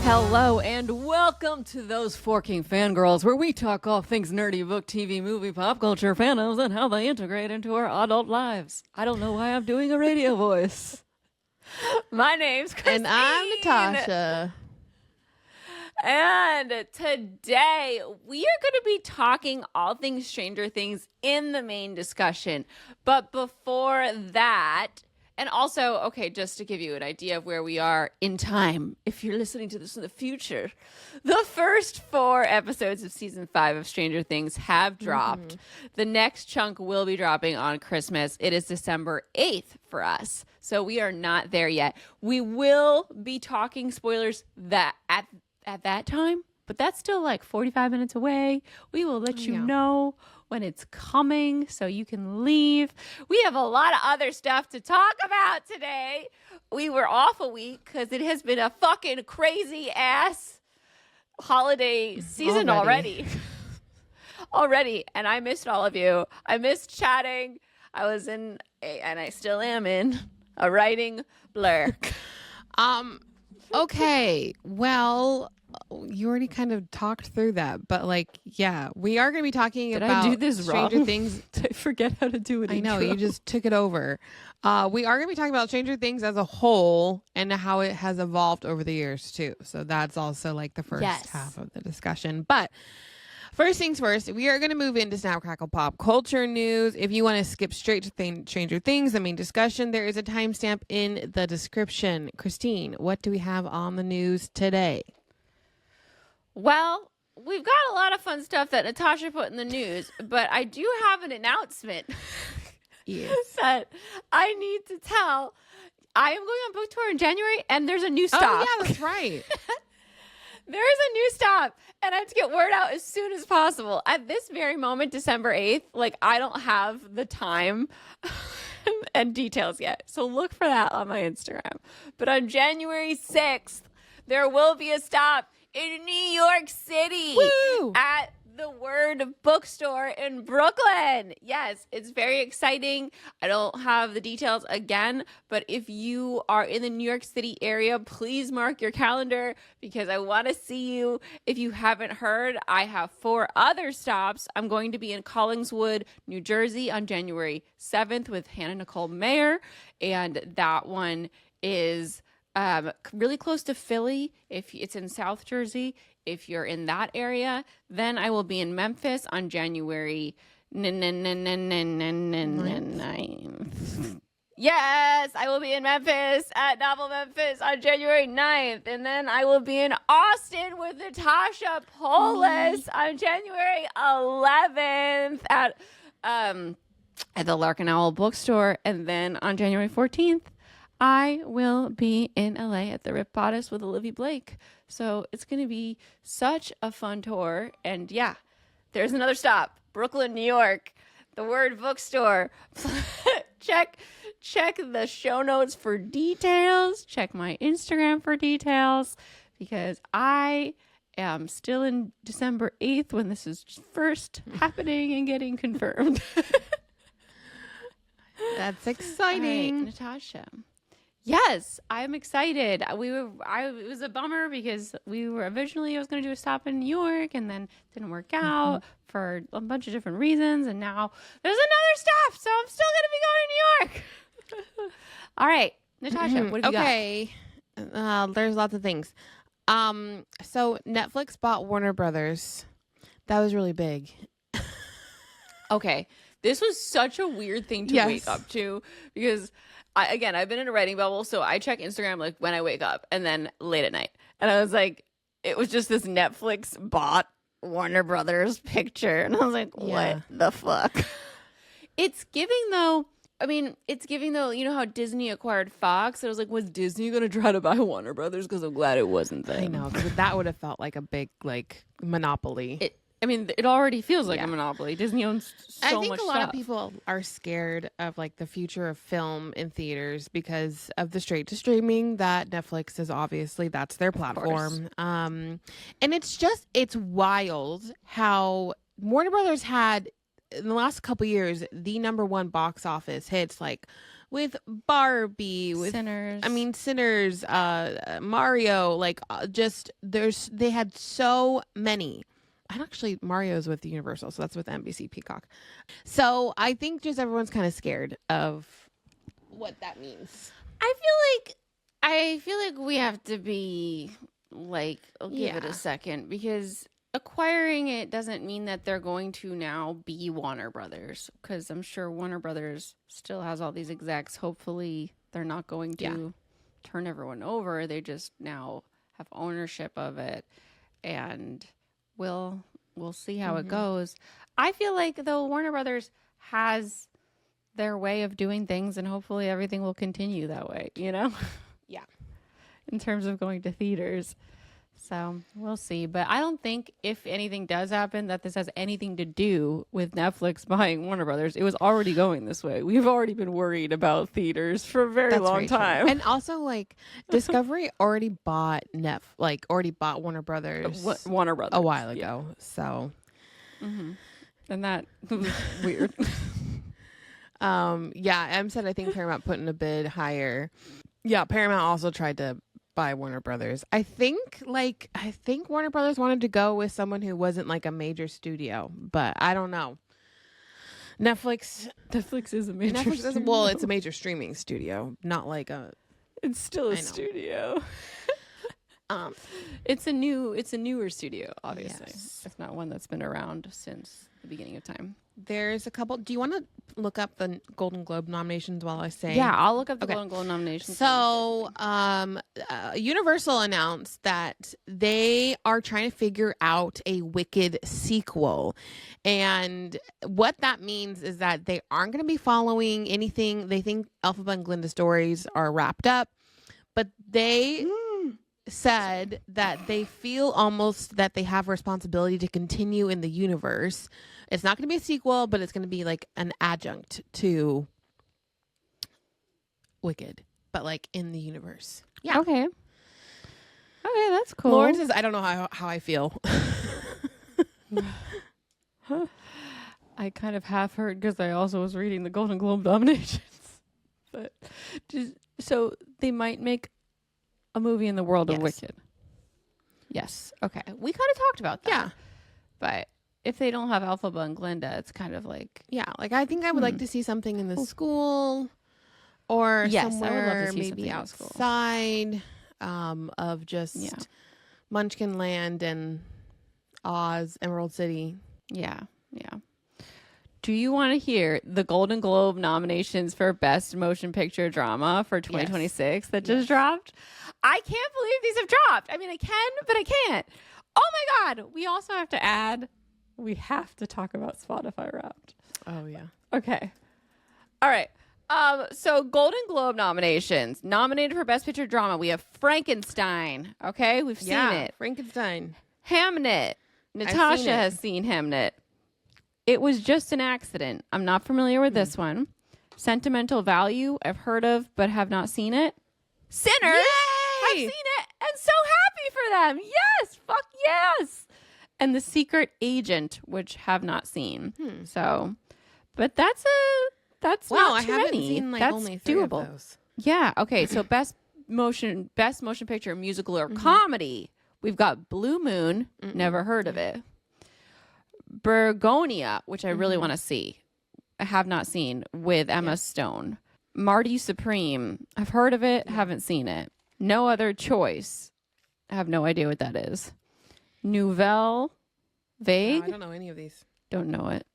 Hello and welcome to Those Forking Fangirls, where we talk all things nerdy, book, TV, movie, pop culture, fandoms, and how they integrate into our adult lives. I don't know why I'm doing a radio voice. My name's Christine. And I'm Natasha. And today we are going to be talking all things Stranger Things in the main discussion. But before that, and also, okay, just to give you an idea of where we are in time, if you're listening to this in the future, the first 4 episodes of season 5 of Stranger Things have dropped. The next chunk will be dropping on Christmas. It is December 8th for us. So we are not there yet. We will be talking spoilers that at that time, but that's still like 45 minutes away. We will let you know when it's coming so you can leave. We have a lot of other stuff to talk about today. We were off a week because it has been a fucking crazy ass holiday season already. And I missed all of you. I missed chatting. I was in, and I still am in, a writing blur. Okay. Well, you already kind of talked through that, but yeah, we are going to be talking about I do this Stranger wrong? Things. I forget how to do it. I know, you just took it over. We are going to be talking about Stranger Things as a whole and how it has evolved over the years too. So that's also like the first half of the discussion. But first things first, we are going to move into Snap Crackle Pop culture news. If you want to skip straight to Stranger Things, the main discussion, there is a timestamp in the description. Christine, what do we have on the news today? Well, we've got a lot of fun stuff that Natasha put in the news, but I do have an announcement that I need to tell. I am going on book tour in January, and there's a new stop. Oh, yeah, that's right. There is a new stop, and I have to get word out as soon as possible. At this very moment, December 8th, I don't have the time and details yet. So look for that on my Instagram. But on January 6th, there will be a stop in New York City. Woo! At the Word Bookstore in Brooklyn. Yes, it's very exciting. I don't have the details again, but if you are in the New York City area, please mark your calendar because I want to see you. If you haven't heard, I have 4 other stops. I'm going to be in Collingswood, New Jersey on January 7th with Hannah Nicole Maeher, and that one is really close to Philly. If it's in South Jersey, if you're in that area, then I will be in Memphis on January 9th. Yes, I will be in Memphis at Novel Memphis on January 9th. And then I will be in Austin with Natasha Polis on January 11th at the Lark Owl Bookstore. And then on January 14th, I will be in LA at the Rip Bodice with Olivia Blake. So it's going to be such a fun tour. And yeah, there's another stop. Brooklyn, New York. The Word Bookstore. Check the show notes for details. Check my Instagram for details. Because I am still in December 8th when this is first happening and getting confirmed. That's exciting. All right, Natasha. Yes, I'm excited. It was a bummer because I was going to do a stop in New York and then it didn't work out for a bunch of different reasons. And now there's another stop. So I'm still going to be going to New York. All right, Natasha, what have you got? Okay. There's lots of things. So Netflix bought Warner Brothers. That was really big. Okay. This was such a weird thing to wake up to because I've been in a writing bubble, so I check Instagram when I wake up and then late at night. And I was like, it was just this Netflix bought Warner Brothers picture. And I was like, what the fuck? It's giving though, you know how Disney acquired Fox? I was like, was Disney going to try to buy Warner Brothers? Because I'm glad it wasn't them. I know, because that would have felt like a big monopoly. It already feels like a monopoly. Disney owns so much stuff. I think a lot of people are scared of the future of film in theaters because of the straight to streaming that Netflix is obviously, that's their platform. And it's wild how Warner Brothers had in the last couple years the #1 box office hits with Barbie, with Sinners. Sinners, Mario, like they had so many. And actually Mario's with Universal, so that's with NBC Peacock. So I think just everyone's kind of scared of what that means. I feel like we have to be like, I'll give it a second, because acquiring it doesn't mean that they're going to now be Warner Brothers, because I'm sure Warner Brothers still has all these execs. Hopefully they're not going to turn everyone over. They just now have ownership of it, and we'll see how it goes. I feel like though Warner Brothers has their way of doing things, and hopefully everything will continue that way, you know? Yeah. In terms of going to theaters. So we'll see. But I don't think if anything does happen that this has anything to do with Netflix buying Warner Brothers. It was already going this way. We've already been worried about theaters for a very long time. True. And also, like, Discovery already bought Warner Brothers. Warner Brothers a while ago. Yeah. So, and that was weird. Em said I think Paramount put in a bid higher. Yeah, Paramount also tried to buy Warner Brothers. I think Warner Brothers wanted to go with someone who wasn't like a major studio, but I don't know. Netflix is a major studio. Well, it's a major streaming studio, not like a. It's still a studio. It's a newer studio, obviously. Yes. It's not one that's been around since the beginning of time. There's a couple. Do you want to look up the Golden Globe nominations while I say? Yeah, I'll look up the Golden Globe nominations. So, Universal announced that they are trying to figure out a Wicked sequel. And what that means is that they aren't going to be following anything. They think Elphaba and Glinda stories are wrapped up, but they said that they feel almost that they have a responsibility to continue in the universe. It's not going to be a sequel, but it's going to be like an adjunct to Wicked, but like in the universe. Yeah. Okay, that's cool. Lauren says, I don't know how I feel. I kind of half heard because I also was reading the Golden Globe nominations. But so they might make a movie in the world of Wicked. Yes. Okay. We kind of talked about that. Yeah. But if they don't have Elphaba and Glinda, it's kind of like... Yeah. Like, I think I would like to see something in the school or somewhere, I would love to see maybe outside of just Munchkin Land and Oz, Emerald City. Yeah. Yeah. Do you want to hear the Golden Globe nominations for Best Motion Picture Drama for 2026 that just dropped? I can't believe these have dropped. I mean, I can, but I can't. Oh my God. We also have to add, we have to talk about Spotify Wrapped. Oh, yeah. Okay. All right. So Golden Globe nominations. Nominated for Best Picture Drama, we have Frankenstein. Okay? We've seen it. Frankenstein. Hamnet. Natasha has seen Hamnet. It Was Just an Accident. I'm not familiar with this one. Sentimental Value, I've heard of, but have not seen it. Sinners, I've seen it, and so happy for them. Yes, fuck yes. And The Secret Agent, which have not seen. So, but that's not too I haven't many. seen like that's only 3 doable. of those. Yeah. Okay. So best motion picture, musical or comedy. We've got Blue Moon. Never heard of it. Bergonia, which I really want to see. I have not seen, with Emma Stone. Marty Supreme. I've heard of it. Haven't seen it. No Other Choice. I have no idea what that is. Nouvelle Vague. No, I don't know any of these. Don't know it.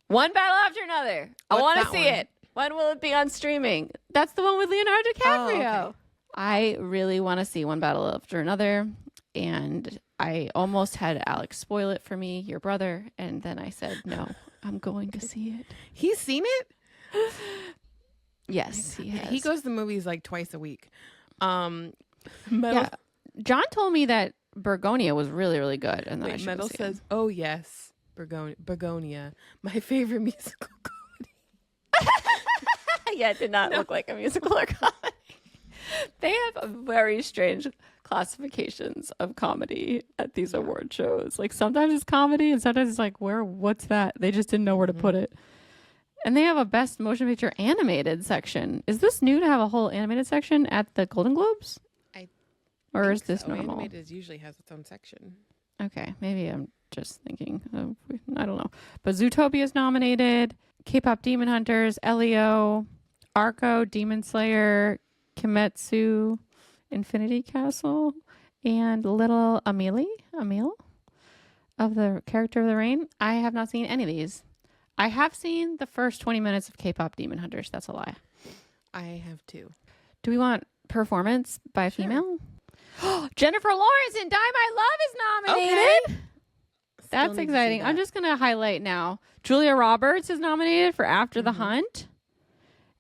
One Battle After Another. I want to see it. When will it be on streaming? That's the one with Leonardo DiCaprio. Oh, okay. I really want to see One Battle After Another. And I almost had Alex spoil it for me, your brother. And then I said, no, I'm going to see it. He's seen it? Yes, he has. He goes to the movies like twice a week. John told me that Bergonia was really, really good. And then Metal says, oh, yes, Bergonia, my favorite musical comedy. Yeah, it did not look like a musical or comedy. They have very strange classifications of comedy at these award shows. Like sometimes it's comedy and sometimes it's like, what's that? They just didn't know where to put it. And they have a best motion picture animated section. Is this new to have a whole animated section at the Golden Globes? Or is this normal? Animated usually has its own section. Okay, maybe I'm just thinking of, I don't know. But Zootopia is nominated. K-pop Demon Hunters, Elio, Arco, Demon Slayer, Kimetsu, Infinity Castle, and Little Emile of the Character of the Rain. I have not seen any of these. I have seen the first 20 minutes of K-pop Demon Hunters. That's a lie. I have too. Do we want performance by a female? Jennifer Lawrence in Die My Love is nominated. Okay. That's exciting. I'm just going to highlight now. Julia Roberts is nominated for After the Hunt.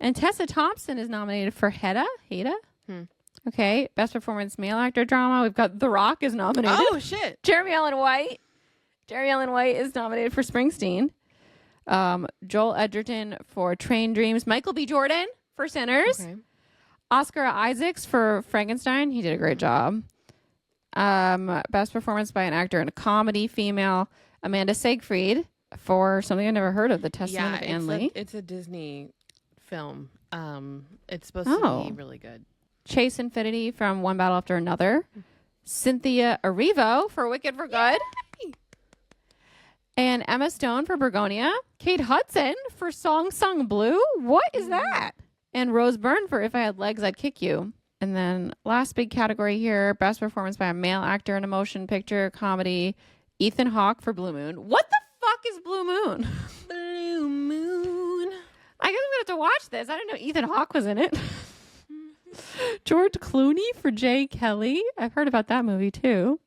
And Tessa Thompson is nominated for Hedda. Okay. Best Performance Male Actor Drama. We've got The Rock is nominated. Oh, shit. Jeremy Allen White is nominated for Springsteen. Joel Edgerton for Train Dreams. Michael B. Jordan for Sinners. Okay. Oscar Isaacs for Frankenstein. He did a great job. Best performance by an actor in a comedy, female. Amanda Seyfried for something I never heard of, The Testament of Anne Lee. It's a Disney film. It's supposed to be really good. Chase Infinity from One Battle After Another. Cynthia Erivo for Wicked for Good. Yay! And Emma Stone for Bergonia. Kate Hudson for Song Sung Blue. What is that? And Rose Byrne for If I Had Legs, I'd Kick You. And then last big category here, best performance by a male actor in a motion picture, comedy, Ethan Hawke for Blue Moon. What the fuck is Blue Moon? Blue Moon. I guess I'm going to have to watch this. I didn't know Ethan Hawke was in it. George Clooney for Jay Kelly. I've heard about that movie too.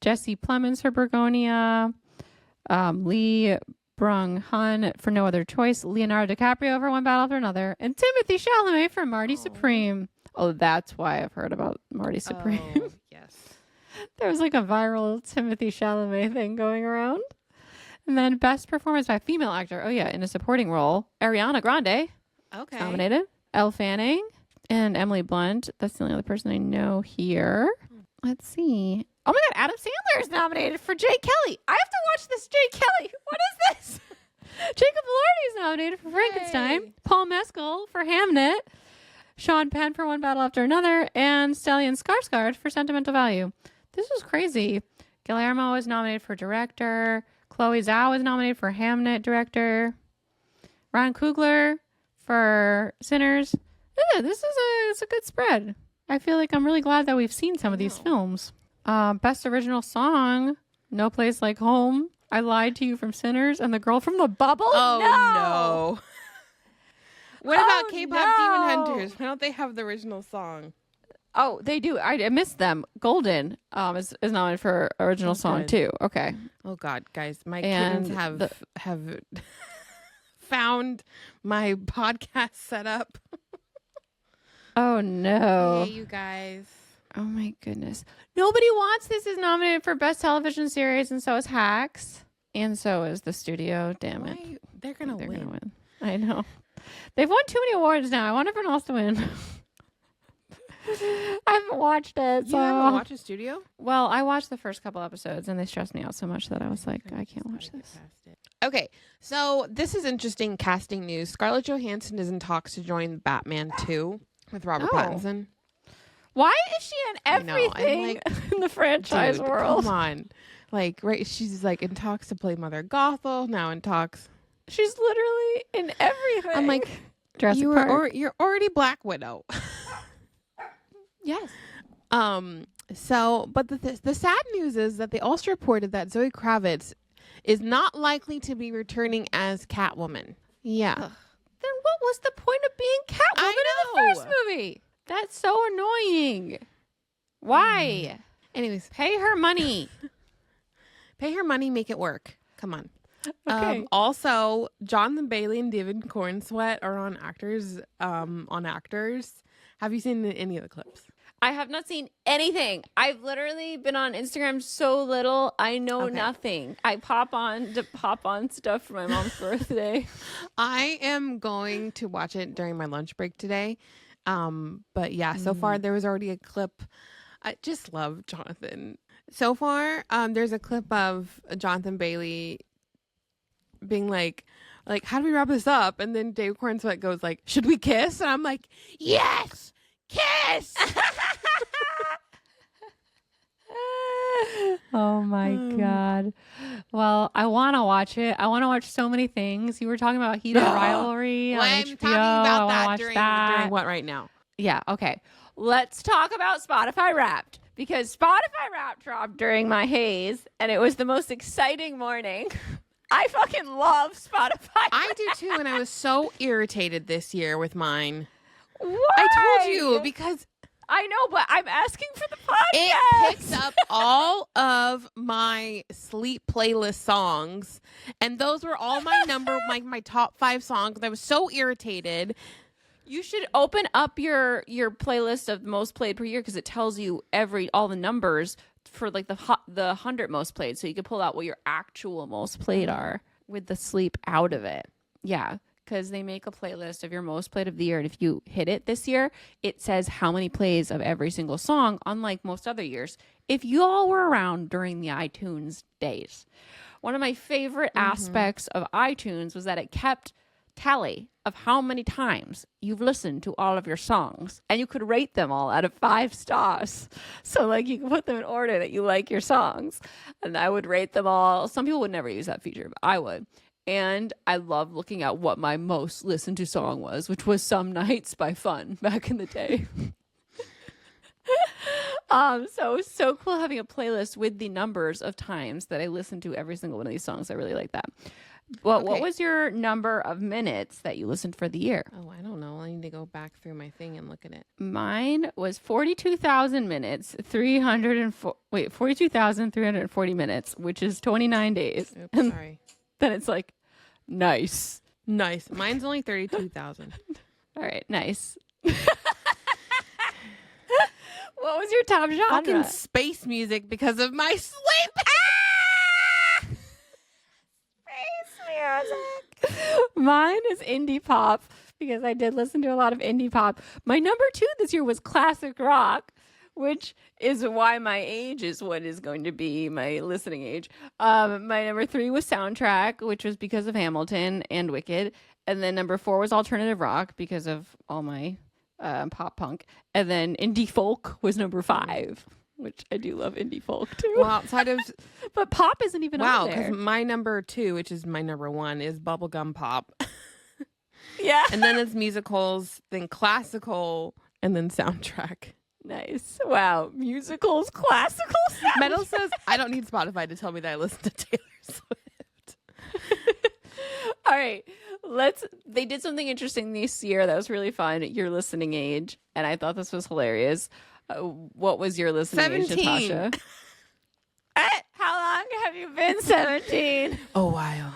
Jesse Plemons for Bergonia. Lee Brung-hun for No Other Choice. Leonardo DiCaprio for One Battle After Another. And Timothy Chalamet for Marty Supreme. Oh, that's why I've heard about Marty Supreme. Oh, yes. There was like a viral Timothy Chalamet thing going around. And then best performance by female actor. Oh, yeah, in a supporting role. Ariana Grande. Okay. Nominated. Elle Fanning and Emily Blunt. That's the only other person I know here. Let's see. Oh my God, Adam Sandler is nominated for Jay Kelly. I have to watch this Jay Kelly. What is this? Jacob Elordi is nominated for Frankenstein. Yay. Paul Mescal for Hamnet. Sean Penn for One Battle After Another. And Stellan Skarsgård for Sentimental Value. This is crazy. Guillermo is nominated for director. Chloe Zhao is nominated for Hamnet director. Ryan Coogler for Sinners. Yeah, it's a good spread. I feel like I'm really glad that we've seen some of these films. Best original song, No Place Like Home, I Lied to You from Sinners, and The Girl from the Bubble. Oh, no. What about K-pop Demon Hunters? Why don't they have the original song? Oh, they do. I missed them. Golden is nominated for original song too. Okay. Oh God, guys, my kittens have found my podcast setup. Oh no. Hey, you guys. Oh my goodness. Nobody Wants This is nominated for Best Television Series, and so is Hacks. And so is The Studio. Damn it. They're gonna win. I know. They've won too many awards now. I want everyone else to win. I haven't watched it. You haven't watched The Studio? Well, I watched the first couple episodes and they stressed me out so much that I was like, I can't watch this. Okay, so this is interesting casting news. Scarlett Johansson is in talks to join Batman 2 with Robert Pattinson. Why is she in everything in the franchise world? Come on. Like, right, she's like in talks to play Mother Gothel, now in talks. She's literally in everything. I'm like, Jurassic Park. You're already Black Widow. Yes. So, but the sad news is that they also reported that Zoe Kravitz is not likely to be returning as Catwoman. Yeah. Then what was the point of being Catwoman in the first movie? That's so annoying. Why? Anyways, pay her money. Pay her money, make it work. Come on. Okay. Also, Jonathan Bailey and David Cornsweet are on Actors. Have you seen any of the clips? I have not seen anything. I've literally been on Instagram so little. I know nothing. I pop on stuff for my mom's birthday. I am going to watch it during my lunch break today. But yeah, so far there was already a clip. I just love Jonathan. So far, there's a clip of Jonathan Bailey being like, like, how do we wrap this up? And then Dave Cornsweet goes like, should we kiss? And I'm like, yes, kiss. Oh my God. Well, I want to watch it. I want to watch so many things. You were talking about Heated Rivalry on I'm HBO. talking about I that watch during, that. during what right now? Yeah, okay. Let's talk about Spotify Wrapped, because Spotify Wrapped dropped during my haze, and it was the most exciting morning. I fucking love Spotify. I do too, and I was so irritated this year with mine. Why? I told you, because I know, but I'm asking for the podcast. it picks up all of my sleep playlist songs, and those were all my top 5 songs. I was so irritated. You should open up your playlist of most played per year, because it tells you all the numbers for like the 100 most played, so you can pull out what your actual most played are with the sleep out of it. Yeah, because they make a playlist of your most played of the year, and if you hit it this year, it says how many plays of every single song, unlike most other years. If you all were around during the iTunes days, one of my favorite aspects of iTunes was that it kept tally of how many times you've listened to all of your songs, and you could rate them all out of 5 stars. So like you can put them in order that you like your songs, and I would rate them all. Some people would never use that feature, but I would. And I love looking at what my most listened to song was, which was Some Nights by Fun back in the day. So it was so cool having a playlist with the numbers of times that I listened to every single one of these songs. I really like that. Well, Okay. What was your number of minutes that you listened for the year? Oh, I don't know. I need to go back through my thing and look at it. Mine was 42,000 minutes, 42,340 minutes, which is 29 days. Oops, And sorry. then it's like, nice. Nice. Mine's only 32,000. All right, nice. What was your top genre? Fucking space music because of my sleep. Mine is indie pop, because I did listen to a lot of indie pop. My number 2 this year was classic rock, which is why my age is what is going to be my listening age. My number 3 was soundtrack, which was because of Hamilton and Wicked. And then number 4 was alternative rock because of all my pop punk. And then indie folk was number 5, which I do love indie folk too. Well, outside of But pop isn't even on there. because my number 2, which is my number 1, is bubblegum pop. Yeah. And then it's musicals, then classical, and then soundtrack. Nice. Wow. Musicals, classical sound. Metal says, I don't need Spotify to tell me that I listen to Taylor Swift. All right. They did something interesting this year that was really fun at your listening age, and I thought this was hilarious. What was your listening age, 17. Natasha? How long have you been 17? Oh, wow.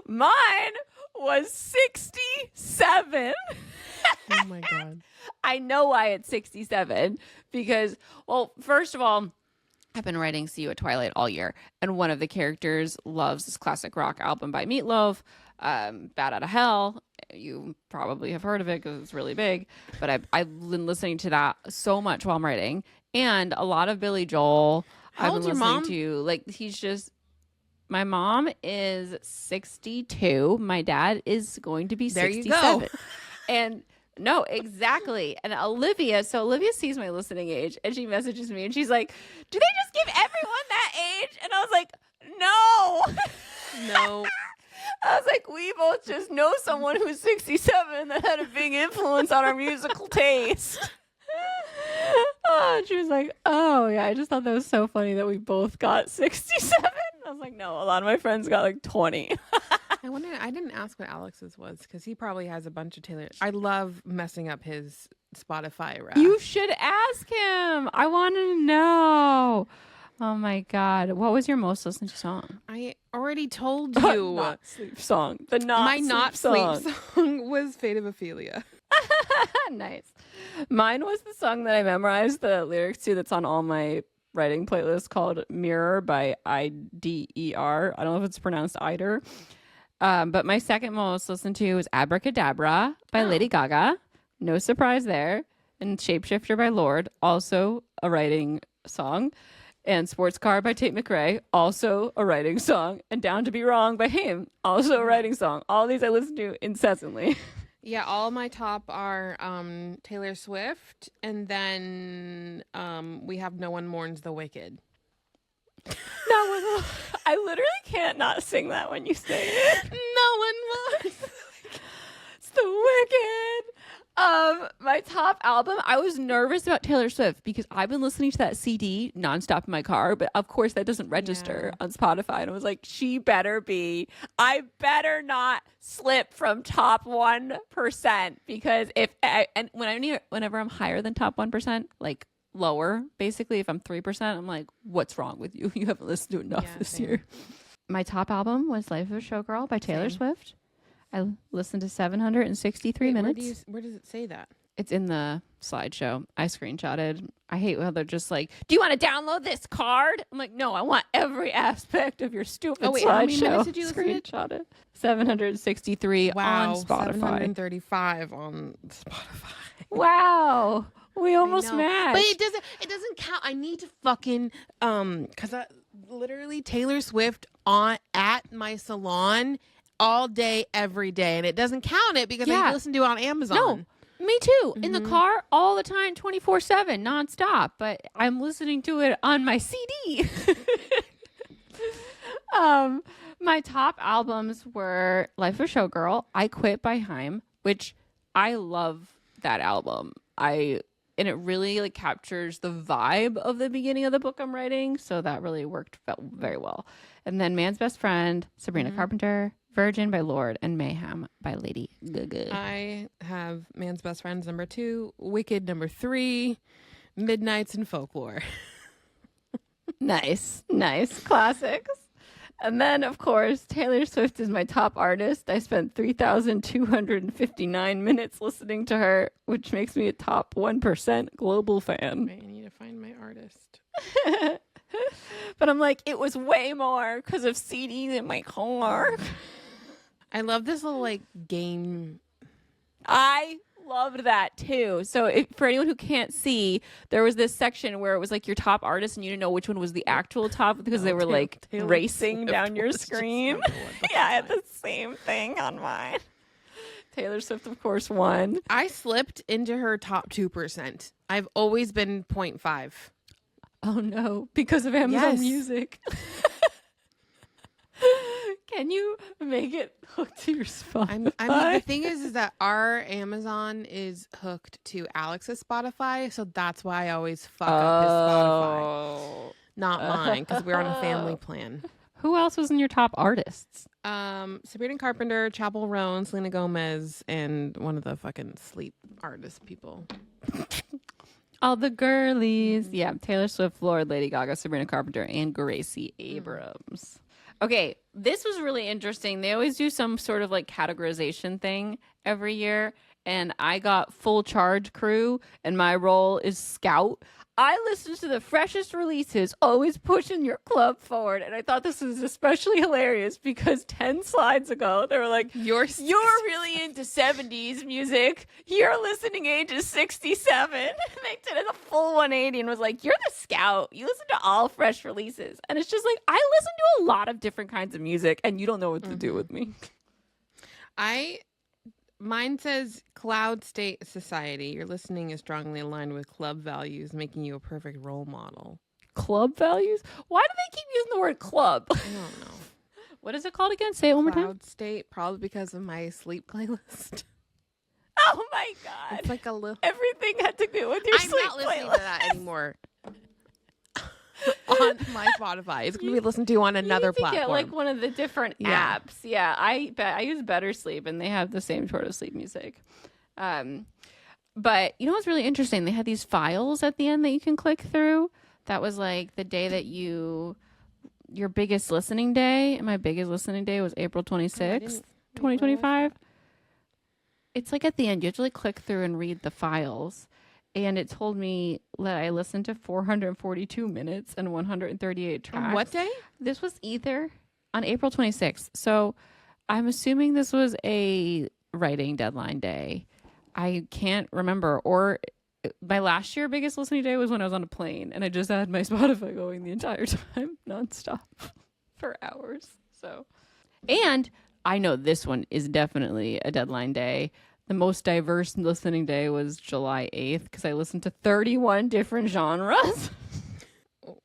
Mine was 67. Oh, my God. I know why it's 67, because, well, first of all, I've been writing See You at Twilight all year, and one of the characters loves this classic rock album by Meatloaf, Bad Out of Hell. You probably have heard of it because it's really big, but I've been listening to that so much while I'm writing, and a lot of Billy Joel. How old's your mom? To, like, he's just. My mom is 62. My dad is going to be 67. There you go. And no, exactly. And Olivia sees my listening age, and she messages me, and she's like, do they just give everyone that age? And I was like, no. No. I was like, we both just know someone who's 67 that had a big influence on our musical taste. Oh, she was like, oh, yeah, I just thought that was so funny that we both got 67. I was like, no, a lot of my friends got like 20. I didn't ask what Alex's was because he probably has a bunch of Taylor. I love messing up his Spotify rap. You should ask him. I want to know. Oh my God. What was your most listened to song? I already told you. Not sleep song. My not sleep song was Fate of Ophelia. Nice. Mine was the song that I memorized the lyrics to that's on all my writing playlists, called Mirror by IDER. I don't know if it's pronounced Eider. But my second most listened to was Abracadabra by Lady Gaga. No surprise there. And Shapeshifter by Lorde, also a writing song. And Sports Car by Tate McRae, also a writing song. And Down to Be Wrong by Haim, also a writing song. All these I listen to incessantly. Yeah, all my top are Taylor Swift, and then we have No One Mourns the Wicked. I literally can't not sing that when you say it. No one mourns. It's the Wicked. My top album, I was nervous about Taylor Swift because I've been listening to that CD nonstop in my car, but of course that doesn't register on Spotify. And I was like, I better not slip from top 1%, because whenever I'm higher than top 1%, like lower, basically, if I'm 3%, I'm like, what's wrong with you? You haven't listened to enough this year. My top album was Life of a Showgirl by Taylor Swift. I listened to 763 minutes. Where does it say that? It's in the slideshow. I screenshotted. I hate how they're just like, do you want to download this card? I'm like, no, I want every aspect of your stupid slideshow. How many minutes did you listen to? Screenshot it. 763 on Spotify. 735 on Spotify. Wow. We almost matched. But it doesn't count. I need to fucking because literally Taylor Swift at my salon all day, every day, and it doesn't count it because I listen to it on Amazon. No, me too. In the car all the time, 24/7, nonstop. But I'm listening to it on my CD. My top albums were Life of a Showgirl, I Quit by Haim, which I love that album. And it really like captures the vibe of the beginning of the book I'm writing, so that really felt very well. And then Man's Best Friend, Sabrina Carpenter, Virgin by Lorde, and Mayhem by Lady Gaga. I have Man's Best Friends number 2, Wicked number 3, Midnights, and Folklore. Nice classics. And then, of course, Taylor Swift is my top artist. I spent 3,259 minutes listening to her, which makes me a top 1% global fan. I need to find my artist. But I'm like, it was way more because of CDs in my car. I love this little like game. I loved that too. So for anyone who can't see, there was this section where it was like your top artist and you didn't know which one was the actual top because they were like racing down your screen. Yeah, I had the same thing on mine. Taylor Swift, of course, won. I slipped into her top 2%. I've always been 0.5. Oh no, because of Amazon Music. Can you make it hooked to your Spotify? I mean, the thing is that our Amazon is hooked to Alex's Spotify, so that's why I always fuck up his Spotify. Not mine, because we're on a family plan. Who else was in your top artists? Sabrina Carpenter, Chapel Roan, Selena Gomez, and one of the fucking sleep artist people. All the girlies. Yeah, Taylor Swift, Lorde, Lady Gaga, Sabrina Carpenter, and Gracie Abrams. Okay, this was really interesting. They always do some sort of like categorization thing every year, and I got Full Charge Crew, and my role is Scout. I listen to the freshest releases, always pushing your club forward. And I thought this was especially hilarious because 10 slides ago, they were like, you're really into 70s music. Your listening age is 67. And they did it a full 180 and was like, you're the Scout. You listen to all fresh releases. And it's just like, I listen to a lot of different kinds of music and you don't know what to do with me. Mine says Cloud State Society. Your listening is strongly aligned with club values, making you a perfect role model. Club values? Why do they keep using the word club? I don't know. What is it called again? Say it one more time. Cloud State, probably because of my sleep playlist. Oh my God. It's like a little... Everything had to do with your sleep playlist. I'm not listening to that anymore. On my Spotify. It's going to be listened to on another platform. Get like one of the different apps. Yeah, I use Better Sleep and they have the same sort of sleep music. But you know what's really interesting? They had these files at the end that you can click through. That was like the day that your biggest listening day. And my biggest listening day was April 26th, 2025. It's like at the end, you have to like click through and read the files. And it told me that I listened to 442 minutes and 138 tracks. On what day? This was either on April 26th. So I'm assuming this was a writing deadline day. I can't remember. Or my last year biggest listening day was when I was on a plane, and I just had my Spotify going the entire time, nonstop, for hours. So, and I know this one is definitely a deadline day. The most diverse listening day was July 8th because I listened to 31 different genres.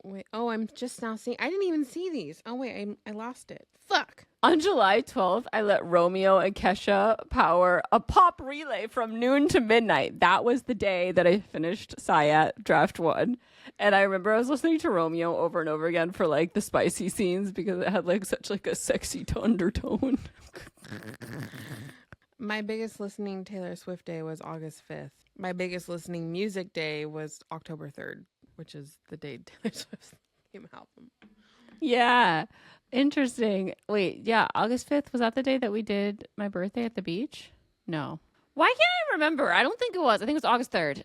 Wait, I'm just now seeing. I didn't even see these. Oh wait, I lost it. Fuck. On July 12th, I let Romeo and Kesha power a pop relay from noon to midnight. That was the day that I finished Sayat Draft 1. And I remember I was listening to Romeo over and over again for like the spicy scenes because it had like such like a sexy undertone. My biggest listening Taylor Swift day was August 5th. My biggest listening music day was October 3rd, which is the day Taylor Swift's new album. Yeah. Interesting. Wait, yeah, August 5th, was that the day that we did my birthday at the beach? No. Why can't I remember? I don't think it was. I think it was August 3rd.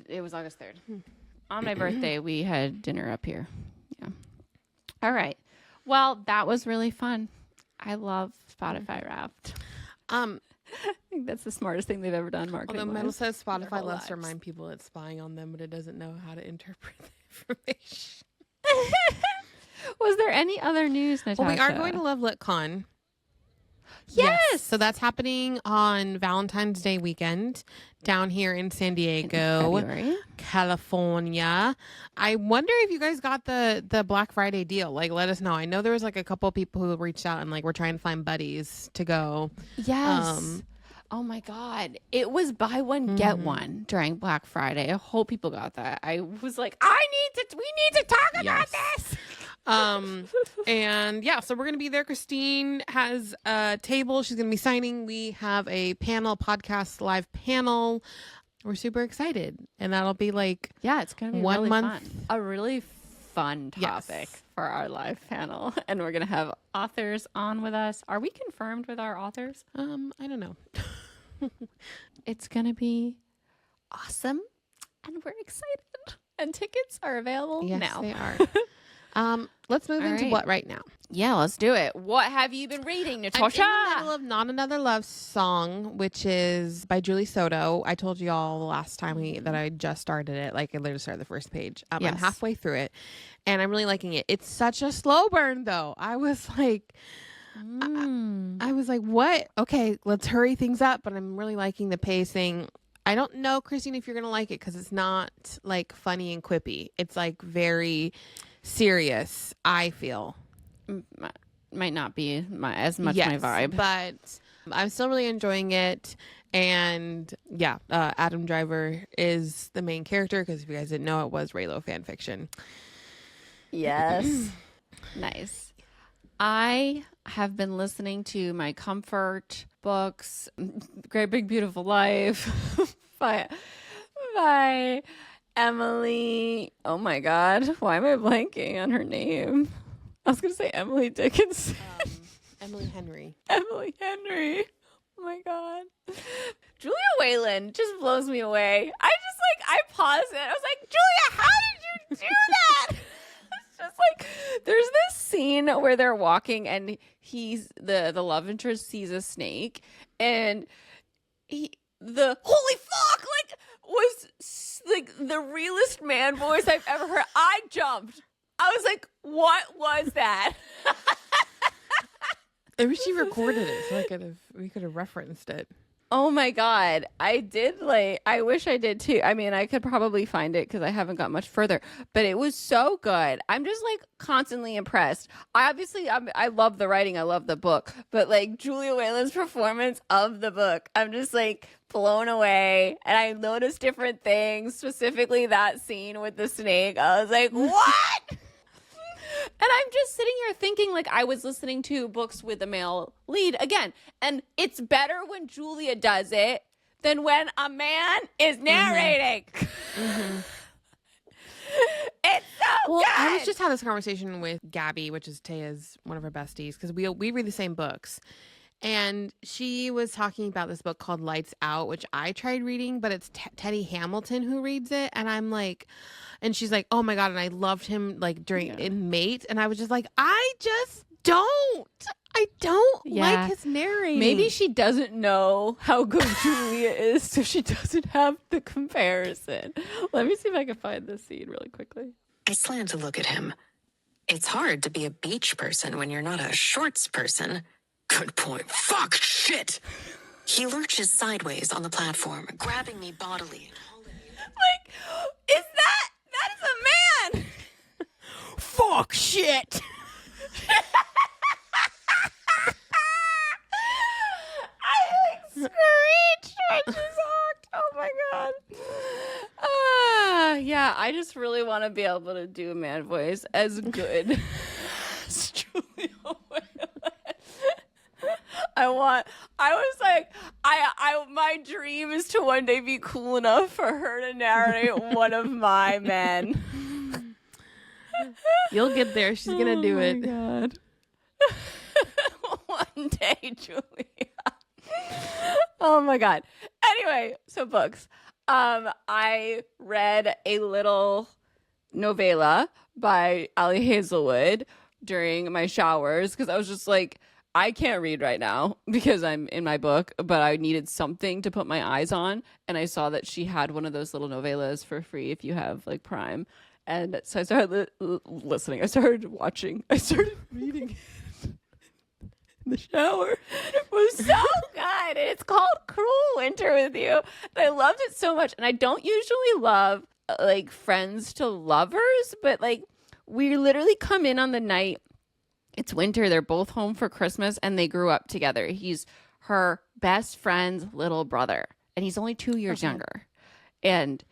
It was August 3rd. On my birthday, we had dinner up here. Yeah. All right. Well, that was really fun. I love Spotify Wrapped. I think that's the smartest thing they've ever done marketing. Although Metal says Spotify loves to remind people it's spying on them, but it doesn't know how to interpret the information. Was there any other news, Natasha? Well, we are going to Love Lit Con. Yes. So that's happening on Valentine's Day weekend down here in San Diego, California. I wonder if you guys got the Black Friday deal. Like, let us know. I know there was like a couple of people who reached out and like we're trying to find buddies to go. Yes. Oh my God. It was buy one, get one during Black Friday. I hope people got that. I was like, we need to talk about this. And yeah, so we're going to be there. Christine has a table. She's going to be signing. We have a podcast live panel. We're super excited. And that'll be like, it's going to be 1 really month. Fun. A really fun topic for our live panel. And we're going to have authors on with us. Are we confirmed with our authors? I don't know. It's going to be awesome. And we're excited. And tickets are available now. Yes, they are. Let's move into what right now? Yeah, let's do it. What have you been reading, Natasha? I'm in the middle of Not Another Love Song, which is by Julie Soto. I told you all the last time that I just started it. Like I literally started the first page. I'm halfway through it, and I'm really liking it. It's such a slow burn, though. I was like, I was like, what? Okay, let's hurry things up. But I'm really liking the pacing. I don't know, Christine, if you're gonna like it because it's not like funny and quippy. It's like very serious, I feel. Might not be as much my vibe, but I'm still really enjoying it. And yeah, Adam Driver is the main character because if you guys didn't know, it was Raylo fan fiction. Yes. Nice. I have been listening to my comfort books, Great Big Beautiful Life by Emily. Oh my God. Why am I blanking on her name? I was going to say Emily Dickinson. Emily Henry. Emily Henry. Oh my God. Julia Wayland just blows me away. I paused it. I was like, Julia, how did you do that? It's just like, there's this scene where they're walking and the love interest sees a snake and holy fuck, like, was like the realest man voice I've ever heard. I jumped. I was like, what was that? I wish she recorded it so we could have referenced it. Oh my God. I wish I did too. I mean, I could probably find it because I haven't got much further, but it was so good. I'm just like constantly impressed. I love the writing. I love the book, but like Julia Wayland's performance of the book, I'm just like blown away. And I noticed different things, specifically that scene with the snake. I was like, what? And I'm just sitting here thinking like I was listening to books with a male lead again. And it's better when Julia does it than when a man is narrating. Mm-hmm. It's so good. I was just had this conversation with Gabby, which is Taya's one of her besties, because we read the same books. And she was talking about this book called Lights Out, which I tried reading, but it's Teddy Hamilton who reads it. And I'm like, and she's like, oh my God. And I loved him like in Mate. And I was just like, I just don't. I don't like his narrating. Maybe she doesn't know how good Julia is, so she doesn't have the comparison. Let me see if I can find this scene really quickly. I slant to look at him. It's hard to be a beach person when you're not a shorts person. Good point. Fuck shit! He lurches sideways on the platform, grabbing me bodily and holding me. Like, that is a man! Fuck shit! I screeched when she talked. Oh my god. Yeah, I just really want to be able to do a man voice as good as Julia Wayland. My dream is to one day be cool enough for her to narrate one of my men. You'll get there. She's gonna do it. God. One day, Julia. Oh my god. Anyway, so books. I read a little novella by Ali Hazelwood during my showers because I was just like, I can't read right now because I'm in my book, but I needed something to put my eyes on. And I saw that she had one of those little novellas for free if you have like Prime. And so I started listening. I started watching. I started reading in the shower. It was so good. And it's called Cruel Winter with You. And I loved it so much. And I don't usually love like friends to lovers, but like we literally come in on the night. It's winter. They're both home for Christmas and they grew up together. He's her best friend's little brother and he's only 2 years younger. And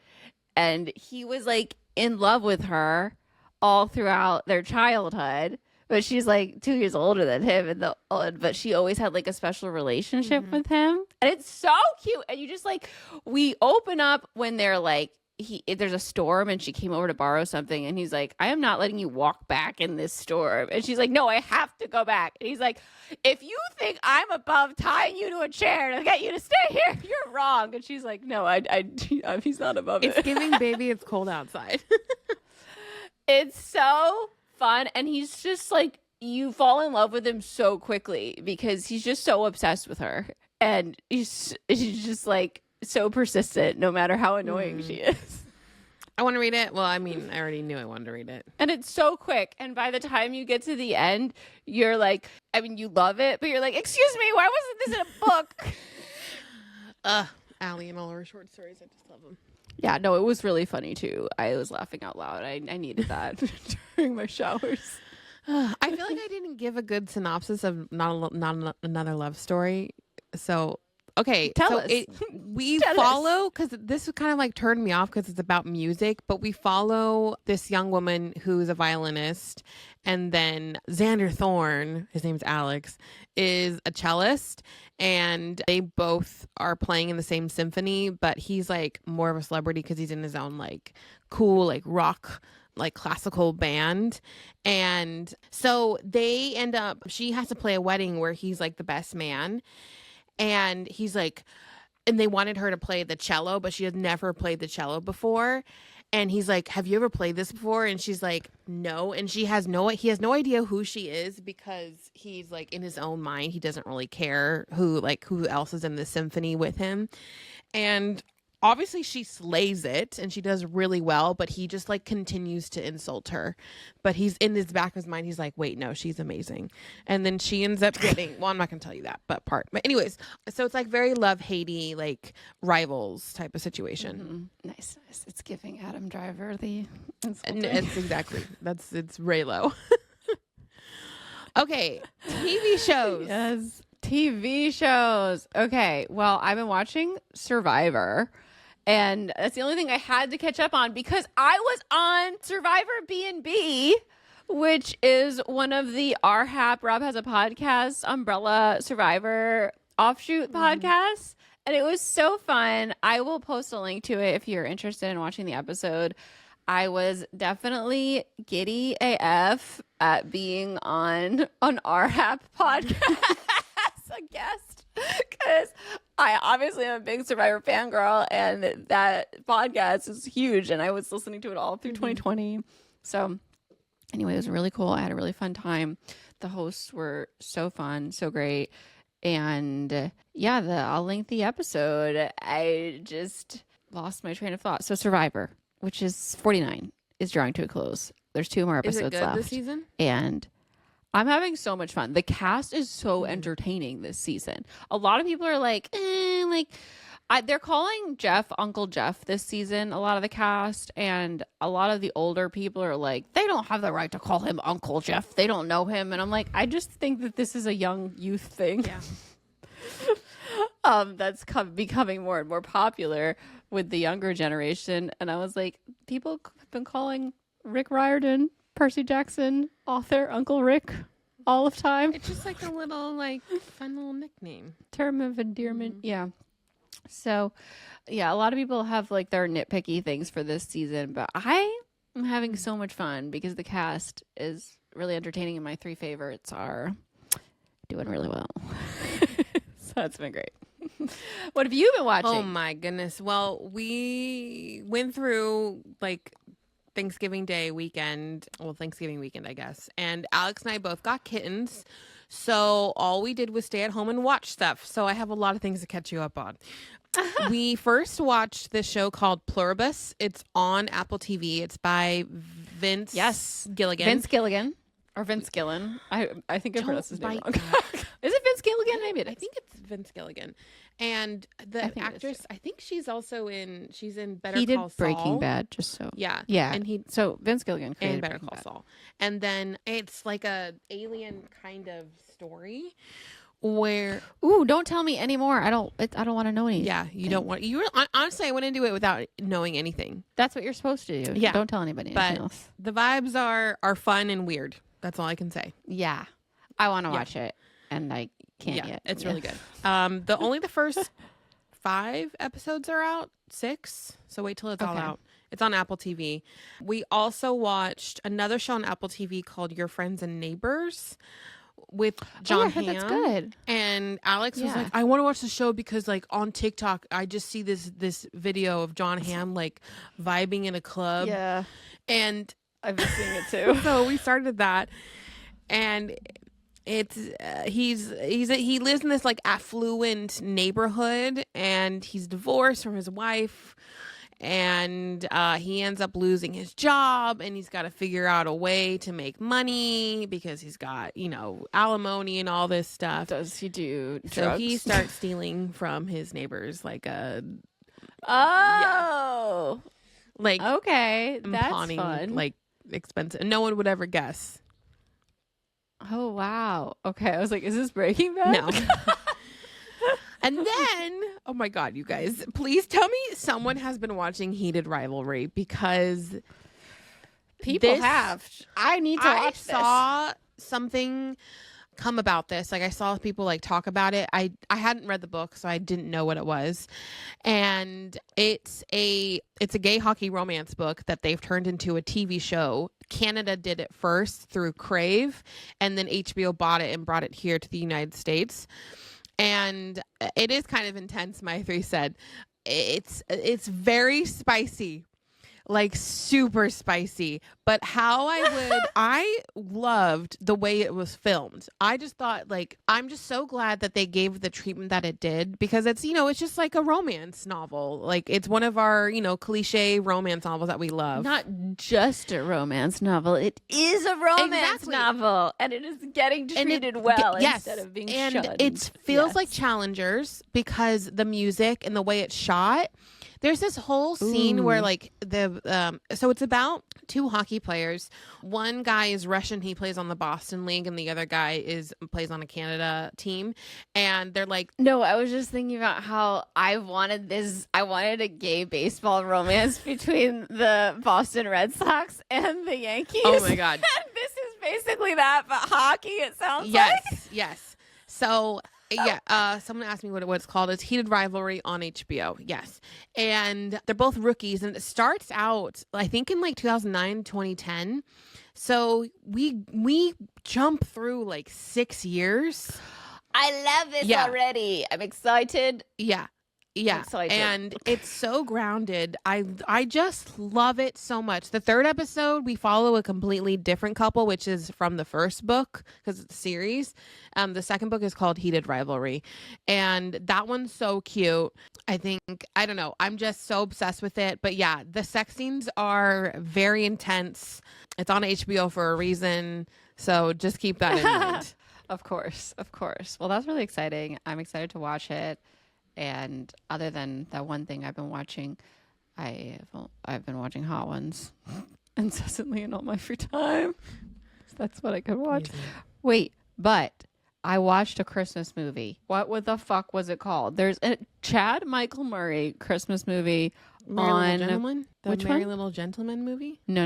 he was like in love with her all throughout their childhood. But she's like 2 years older than him, but she always had like a special relationship with him. And it's so cute. And you just like, we open up when they're like, there's a storm and she came over to borrow something. And he's like, I am not letting you walk back in this storm. And she's like, no, I have to go back. And he's like, if you think I'm above tying you to a chair to get you to stay here, you're wrong. And she's like, no, he's not above it. It's giving baby, it's cold outside. It's so fun, and he's just like, you fall in love with him so quickly because he's just so obsessed with her, and she's just like so persistent no matter how annoying she is. I want to read it. Well, I mean, I already knew I wanted to read it. And it's so quick, and by the time you get to the end, you're like, I mean, you love it, but you're like, excuse me, why wasn't this in a book? Allie and all her short stories, I just love them. Yeah, no, it was really funny too. I was laughing out loud. I needed that during my showers. I feel like I didn't give a good synopsis of not another love story. So, okay. Tell us. We follow, because this kind of like turned me off because it's about music, but we follow this young woman who's a violinist. And then Xander Thorne, his name's Alex, is a cellist. And they both are playing in the same symphony, but he's like more of a celebrity because he's in his own like cool, like rock, like classical band. And so they end up, she has to play a wedding where he's like the best man. And he's like, and they wanted her to play the cello, but she had never played the cello before. And he's like, have you ever played this before? And she's like, no. And he has no idea who she is because he's like in his own mind. He doesn't really care who else is in the symphony with him. And obviously she slays it and she does really well, but he just like continues to insult her. But he's in his back of his mind, he's like, wait, no, she's amazing. And then she ends up getting, well, I'm not gonna tell you that, but anyways, so it's like very love-hatey, like rivals type of situation. Mm-hmm. Nice. It's giving Adam Driver it's exactly, it's Raylo. Okay, TV shows. Yes, TV shows. Okay, well, I've been watching Survivor. And that's the only thing I had to catch up on because I was on Survivor B&B, which is one of the RHAP, Rob Has a Podcast, umbrella Survivor offshoot podcasts. And it was so fun. I will post a link to it if you're interested in watching the episode. I was definitely giddy AF at being on an RHAP podcast as a guest because I obviously am a big Survivor fangirl and that podcast is huge and I was listening to it all through 2020. So anyway, it was really cool. I had a really fun time. The hosts were so fun, so great. And yeah, I'll link the episode. I just lost my train of thought. So Survivor, which is 49, is drawing to a close. There's 2 more episodes Is it good left this season? And I'm having so much fun. The cast is so entertaining this season. A lot of people are like, they're calling Jeff Uncle Jeff this season, a lot of the cast, and a lot of the older people are like, they don't have the right to call him Uncle Jeff. They don't know him. And I'm like, I just think that this is a young youth thing. Yeah. That's becoming more and more popular with the younger generation. And I was like, people have been calling Rick Riordan, Percy Jackson, author, Uncle Rick, all of time. It's just like a little like fun little nickname. Term of endearment. Yeah. So, yeah, a lot of people have like their nitpicky things for this season, but I am having so much fun because the cast is really entertaining and my 3 favorites are doing really well. So that's been great. What have you been watching? Oh my goodness. Well, we went through like Thanksgiving weekend, I guess. And Alex and I both got kittens. So all we did was stay at home and watch stuff. So I have a lot of things to catch you up on. We first watched this show called Pluribus. It's on Apple TV. It's by Vince Gilligan. Vince Gilligan. Or Vince Gillen. I think I've pronounced his name wrong. Is it Vince Gilligan? Maybe it is. I think it's Vince Gilligan. And the actress, I think she's also she's in Better Call Saul. He did Breaking Bad, just so. Yeah. Yeah. And so Vince Gilligan created and Better Breaking Call Bad. Saul. And then it's like a alien kind of story where Ooh, don't tell me anymore. I don't want to know anything. yeah, you don't want honestly I went into it without knowing anything. That's what you're supposed to do. Yeah. Don't tell anybody But anything else. the vibes are fun and weird. That's all I can say. Yeah. I want to watch it and I can't yet. It's really good. The first 5 episodes are out, 6. So wait till it's all Okay. out. It's on Apple TV. We also watched another show on Apple TV called Your Friends and Neighbors with John Hamm. That's good. And Alex was Yeah. like, I want to watch the show because like on TikTok, I just see this video of John Hamm like vibing in a club. Yeah. And I've been seeing it too. so we started that, and it's he lives in this like affluent neighborhood, and he's divorced from his wife, and he ends up losing his job, and he's got to figure out a way to make money because he's got alimony and all this stuff. Does he do drugs? So he starts stealing from his neighbors, like Oh. like Okay. That's pawning, fun. like expensive. No one would ever guess. Oh, wow. Okay. I was like, is this Breaking Bad? No. And then, oh my God, you guys, please tell me someone has been watching Heated Rivalry because People have. I need to watch this. I saw something come about this. Like I saw people like talk about it. I hadn't read the book, so I didn't know what it was. And it's a gay hockey romance book that they've turned into a TV show. Canada did it first through Crave, and then HBO bought it and brought it here to the United States. And it is kind of intense, my 3 said. It's very spicy. Like super spicy, but I loved the way it was filmed. I just thought like, I'm just so glad that they gave the treatment that it did because it's, it's just like a romance novel. Like it's one of our, cliche romance novels that we love. Not just a romance novel. It is a romance novel, and it is getting treated well instead of being shunned. And it feels like Challengers because the music and the way it's shot. There's this whole scene where like so it's about 2 hockey players. One guy is Russian. He plays on the Boston League, and the other guy plays on a Canada team. And they're like, no, I was just thinking about how I wanted a gay baseball romance between the Boston Red Sox and the Yankees. oh my God. And this is basically that, but hockey, it sounds like. Yes. So yeah, someone asked me what it's called. It's Heated Rivalry on HBO. Yes. And they're both rookies, and it starts out, I think, in like 2009, 2010. So we jump through like 6 years. I love this already. I'm excited. Yeah. Yeah, and it's so grounded. I just love it so much. The third episode, we follow a completely different couple, which is from the first book because it's a series. The second book is called Heated Rivalry, and that one's so cute. I don't know. I'm just so obsessed with it. But yeah, the sex scenes are very intense. It's on HBO for a reason, so just keep that in mind. Of course. Well, that's really exciting. I'm excited to watch it. And other than that one thing I've been watching, I've been watching Hot Ones incessantly in all my free time. That's what I could watch. Amazing. Wait, but I watched a Christmas movie. What the fuck was it called? There's a Chad Michael Murray Christmas movie Merry Little Gentleman movie? No.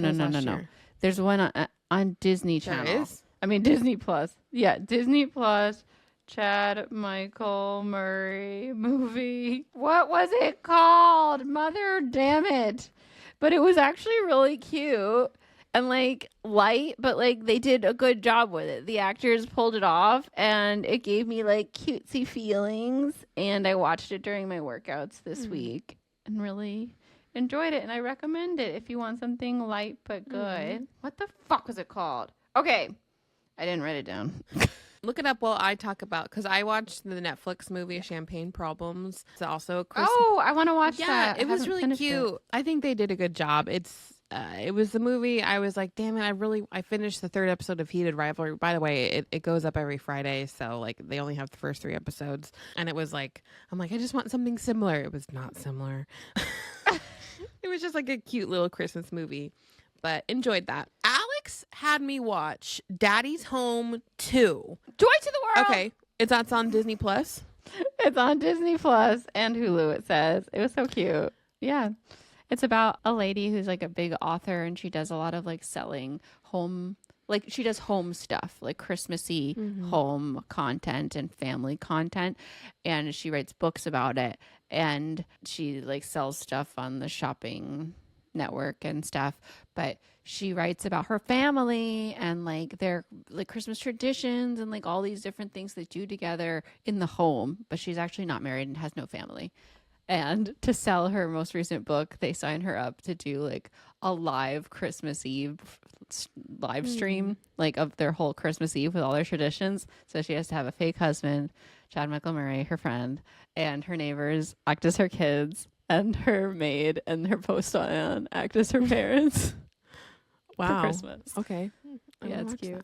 There's one on Disney Channel. There is? I mean Disney Plus. Yeah, Disney Plus. Chad Michael Murray movie. What was it called? Mother damn it. But it was actually really cute and like light, but like they did a good job with it. The actors pulled it off and it gave me like cutesy feelings. And I watched it during my workouts this week and really enjoyed it. And I recommend it if you want something light but good. What the fuck was it called? Okay. I didn't write it down. Look it up while I talk about, because I watched the Netflix movie Champagne Problems. It's also a Christmas. Oh, I want to watch that. Yeah, it was really cute. I think they did a good job. It was the movie. I was like, damn it, I finished the third episode of Heated Rivalry. By the way, it goes up every Friday, so like they only have the first 3 episodes. And it was like, I'm like, I just want something similar. It was not similar. It was just like a cute little Christmas movie. But enjoyed that. Alex had me watch Daddy's Home 2. Joy to the World. Okay. That's on Disney Plus. It's on Disney Plus and Hulu, it says. It was so cute. Yeah. It's about a lady who's like a big author and she does a lot of like selling home, like she does home stuff, like Christmassy home content and family content. And she writes books about it. And she like sells stuff on the shopping network and stuff, but she writes about her family and like their like Christmas traditions and like all these different things they do together in the home, but she's actually not married and has no family. And to sell her most recent book, they signed her up to do like a live Christmas Eve live stream like of their whole Christmas Eve with all their traditions. So she has to have a fake husband, Chad Michael Murray, her friend, and her neighbors act as her kids. And her maid and her post-on act as her parents. Wow. For Christmas. Okay. Yeah, it's cute.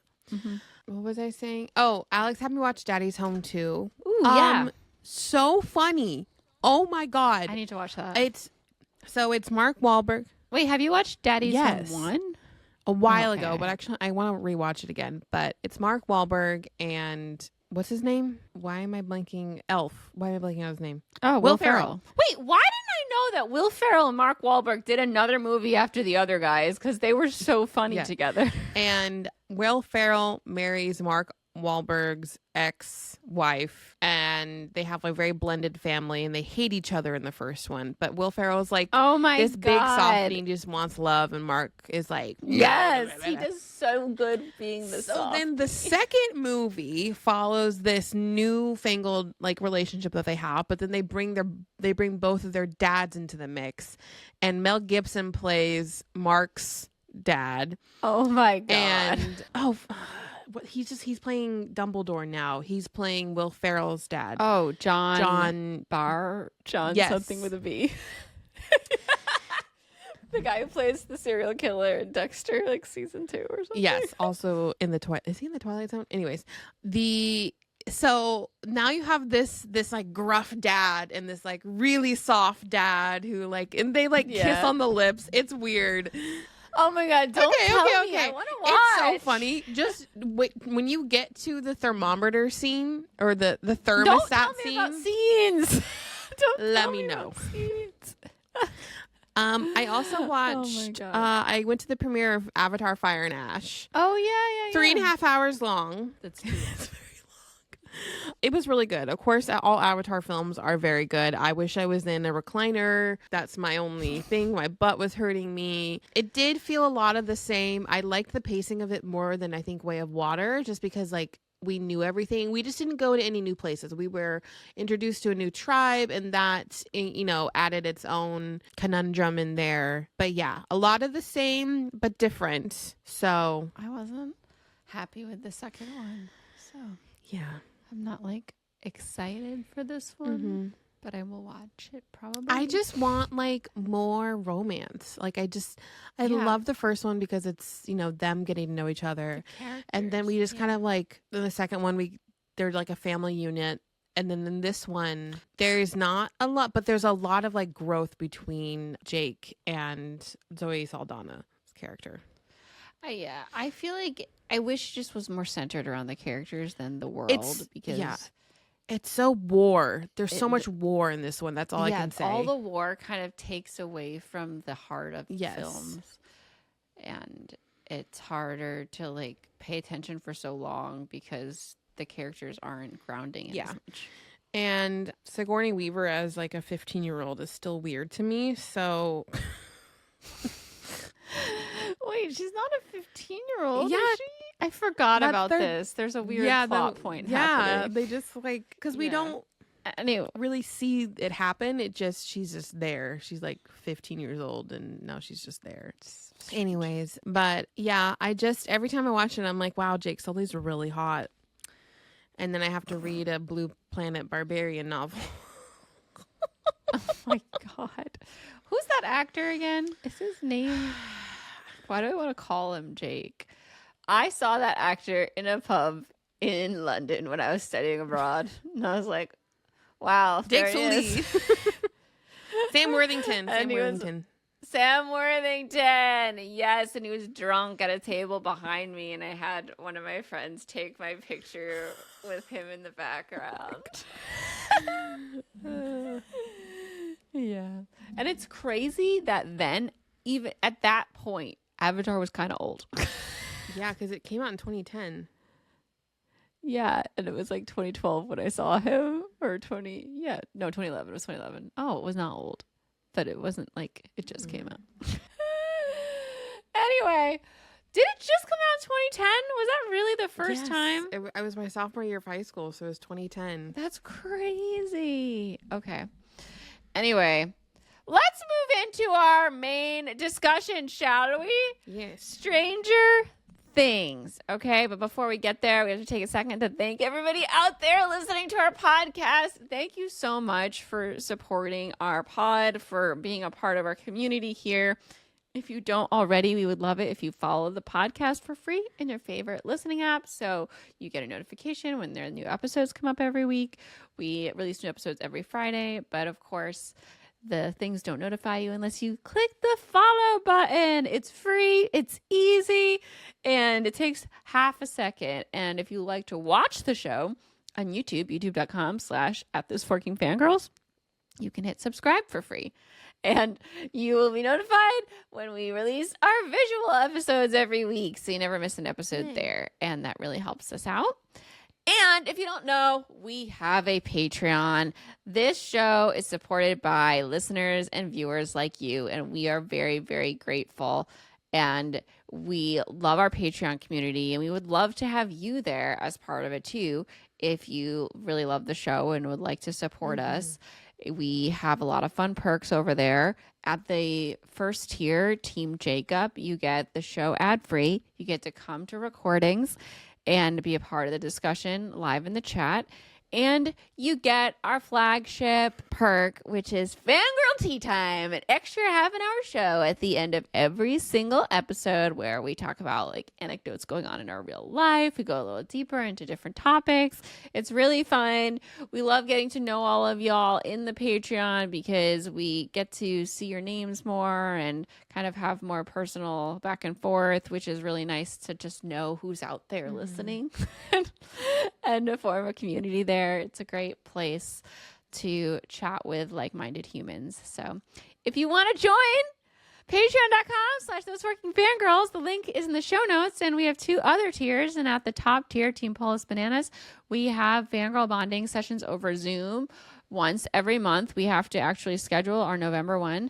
What was I saying? Oh, Alex had me watch Daddy's Home 2. Ooh, yeah. So funny. Oh my God. I need to watch that. It's Mark Wahlberg. Wait, have you watched Daddy's Home 1? A while ago, but actually I want to rewatch it again. But it's Mark Wahlberg and what's his name? Why am I blanking? Elf. Why am I blanking on his name? Oh, Will Ferrell. Wait, why didn't I know that Will Ferrell and Mark Wahlberg did another movie after the other guys? Because they were so funny together. And Will Ferrell marries Mark Wahlberg's ex-wife, and they have a very blended family, and they hate each other in the first one. But Will Ferrell's like, oh my this God, big softie, he just wants love, and Mark is like, yes, he does so good being the softie. Then the second movie follows this newfangled like relationship that they have, but then they bring both of their dads into the mix, and Mel Gibson plays Mark's dad. Oh my God. And he's playing Dumbledore now. He's playing Will Ferrell's dad. Oh, John yes. Something with a B. The guy who plays the serial killer in Dexter, like season 2 or something. Yes, also in the is he in the Twilight Zone? Anyways, so now you have this like gruff dad and this like really soft dad who like, and they like kiss on the lips. It's weird. Oh my God! Don't tell me. I want to watch. It's so funny. Just wait, when you get to the thermometer scene or the thermostat don't tell me about scenes. Let me know. I also watched. I went to the premiere of Avatar: Fire and Ash. Oh yeah. 3.5 hours long. That's very long. It was really good. Of course, all Avatar films are very good. I wish I was in a recliner. That's my only thing. My butt was hurting me. It did feel a lot of the same. I liked the pacing of it more than I think Way of Water, just because like we knew everything. We just didn't go to any new places. We were introduced to a new tribe, and that, you know, added its own conundrum in there. But yeah, a lot of the same, but different. So I wasn't happy with the second one. So yeah, I'm not like excited for this one, but I will watch it probably. I just want like more romance. Like I love the first one because it's, you know, them getting to know each other. And then we just kind of like, in the second one, they're like a family unit. And then in this one, there's not a lot, but there's a lot of like growth between Jake and Zoe Saldana's character. Yeah, I feel like I wish it just was more centered around the characters than the world, because it's so war. There's so much war in this one. That's all I can say. All the war kind of takes away from the heart of films, and it's harder to like pay attention for so long because the characters aren't grounding it as much. And Sigourney Weaver as like a 15-year-old is still weird to me. So wait, she's not a 15-year-old. Yeah, is she? I forgot about this. There's a weird plot point happening. They just like, because we don't really see it happen. She's just there. She's like 15 years old and now she's just there. Anyways, but yeah, every time I watch it, I'm like, wow, Jake Sully's really hot. And then I have to read a Blue Planet Barbarian novel. Oh my God. Who's that actor again? Is his name? Why do I want to call him Jake? I saw that actor in a pub in London when I was studying abroad. And I was like, wow, Jake Sully. Sam Worthington. Sam Worthington. Yes, and he was drunk at a table behind me, and I had one of my friends take my picture with him in the background. Yeah. And it's crazy that then, even at that point, Avatar was kind of old. Yeah, because it came out in 2010. Yeah, and it was like 2012 when I saw him, or 2011. It was 2011. Oh, it was not old, but it wasn't like it just came out. Anyway, did it just come out in 2010? Was that really the first time? I was my sophomore year of high school, so it was 2010. That's crazy. Okay. Anyway, let's move into our main discussion, shall we? Yes. Stranger Things. Okay, but before we get there, we have to take a second to thank everybody out there listening to our podcast. Thank you so much for supporting our pod, for being a part of our community here. If you don't already, we would love it if you follow the podcast for free in your favorite listening app, so you get a notification when there are new episodes come up every week. We release new episodes every Friday, but of course, the things don't notify you unless you click the follow button. It's free, it's easy, and it takes half a second. And if you like to watch the show on YouTube, youtube.com/@thisforkingfangirls, you can hit subscribe for free. And you will be notified when we release our visual episodes every week, so you never miss an episode there. And that really helps us out. And if you don't know, we have a Patreon. This show is supported by listeners and viewers like you, and we are very, very grateful. And we love our Patreon community, and we would love to have you there as part of it too, if you really love the show and would like to support us. We have a lot of fun perks over there. At the first tier, Team Jacob, you get the show ad-free. You get to come to recordings and be a part of the discussion live in the chat. And you get our flagship perk, which is Fangirl Tea Time, an extra half-an-hour show at the end of every single episode where we talk about like anecdotes going on in our real life. We go a little deeper into different topics. It's really fun. We love getting to know all of y'all in the Patreon because we get to see your names more and kind of have more personal back and forth, which is really nice to just know who's out there listening and to form a community there. It's a great place to chat with like-minded humans. So if you want to join, patreon.com/thisworkingfangirls. The link is in the show notes, and we have two other tiers. And at the top tier, Team Polis Bananas, we have fangirl bonding sessions over Zoom once every month. We have to actually schedule our November one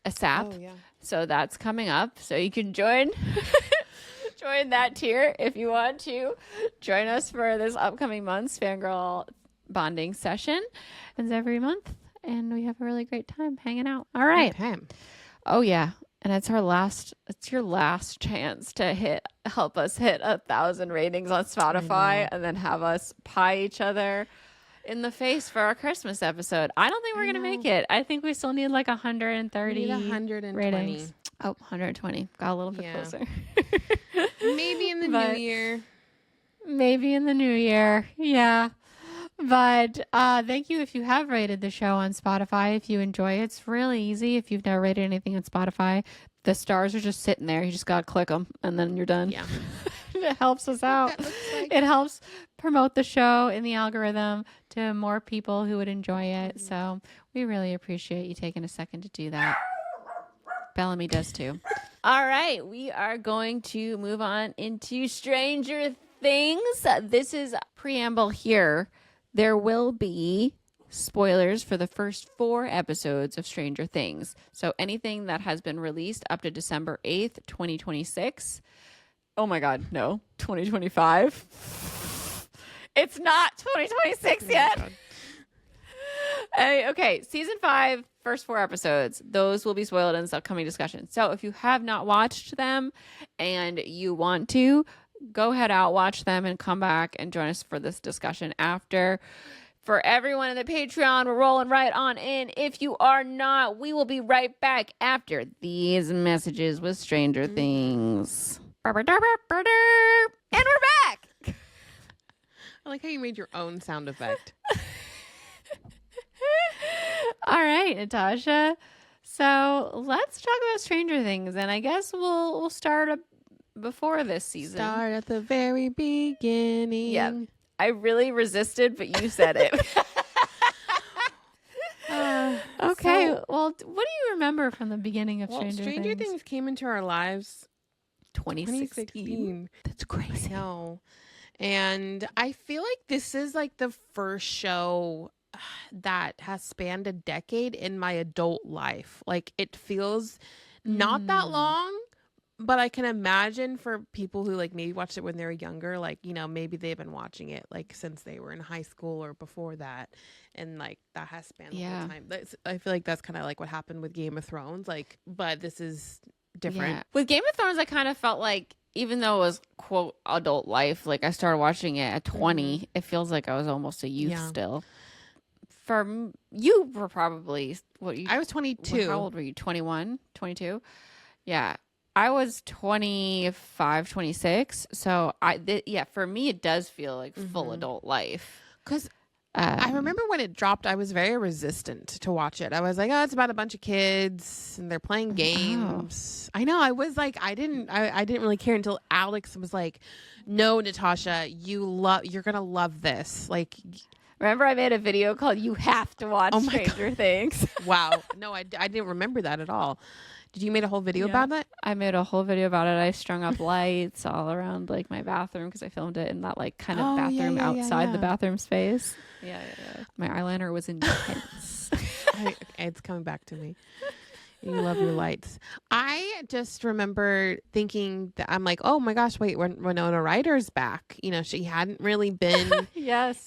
ASAP. So that's coming up. So you can join join that tier if you want to join us for this upcoming month's fangirl bonding session. It's every month, and we have a really great time hanging out. All right. Okay. Oh yeah, and it's your last chance to help us hit 1,000 ratings on Spotify, and then have us pie each other in the face for our Christmas episode. I don't think we're gonna make it. I think we still need like 130. We need 120 ratings. Oh, 120. Got a little bit closer. Maybe in the new year. Maybe in the new year. Yeah. But thank you if you have rated the show on Spotify. If you enjoy it, it's really easy. If you've never rated anything on Spotify, the stars are just sitting there. You just got to click them and then you're done. Yeah. It helps us out. It helps promote the show in the algorithm to more people who would enjoy it. So we really appreciate you taking a second to do that. Bellamy does too. All right. We are going to move on into Stranger Things. This is preamble here. There will be spoilers for the first 4 episodes of Stranger Things. So anything that has been released up to December 8th, 2026. Oh my God, no. 2025. It's not 2026 yet. Okay, season 5, first 4 episodes. Those will be spoiled in this upcoming discussion. So if you have not watched them and you want to, go ahead out, watch them, and come back and join us for this discussion after. For everyone in the Patreon, we're rolling right on in. If you are not, we will be right back after these messages with Stranger Things. And we're back. I like how you made your own sound effect. All right, Natasha. So let's talk about Stranger Things, and I guess we'll start before this season. Start at the very beginning. Yeah, I really resisted, but you said it. Okay. So, well, what do you remember from the beginning of Stranger Things? Stranger Things came into our lives 2016. That's crazy. I know. And I feel like this is like the first show that has spanned a decade in my adult life. Like, it feels not that long, but I can imagine for people who like maybe watched it when they were younger, like, you know, maybe they've been watching it like since they were in high school or before that. And like that has spanned the whole time. I feel like that's kind of like what happened with Game of Thrones. Like, but this is different. Yeah. With Game of Thrones, I kind of felt like, even though it was quote adult life, like I started watching it at 20, it feels like I was almost a youth still. For you were probably I was 22. How old were you? 21, 22? Yeah. I was 25, 26. So for me, it does feel like full adult life. Because I remember when it dropped, I was very resistant to watch it. I was like, oh, it's about a bunch of kids and they're playing games. I know. I was like, I didn't really care until Alex was like, no, Natasha, you're going to love this. Like, remember I made a video called You Have to Watch Stranger Things. Wow. No, I didn't remember that at all. Did you make a whole video about that? I made a whole video about it. I strung up lights all around like my bathroom because I filmed it in that like kind of bathroom outside the bathroom space. Yeah. My eyeliner was intense. It's coming back to me. You love your lights. I just remember thinking that I'm like, oh my gosh, wait, Winona Ryder's back. You know, she hadn't really been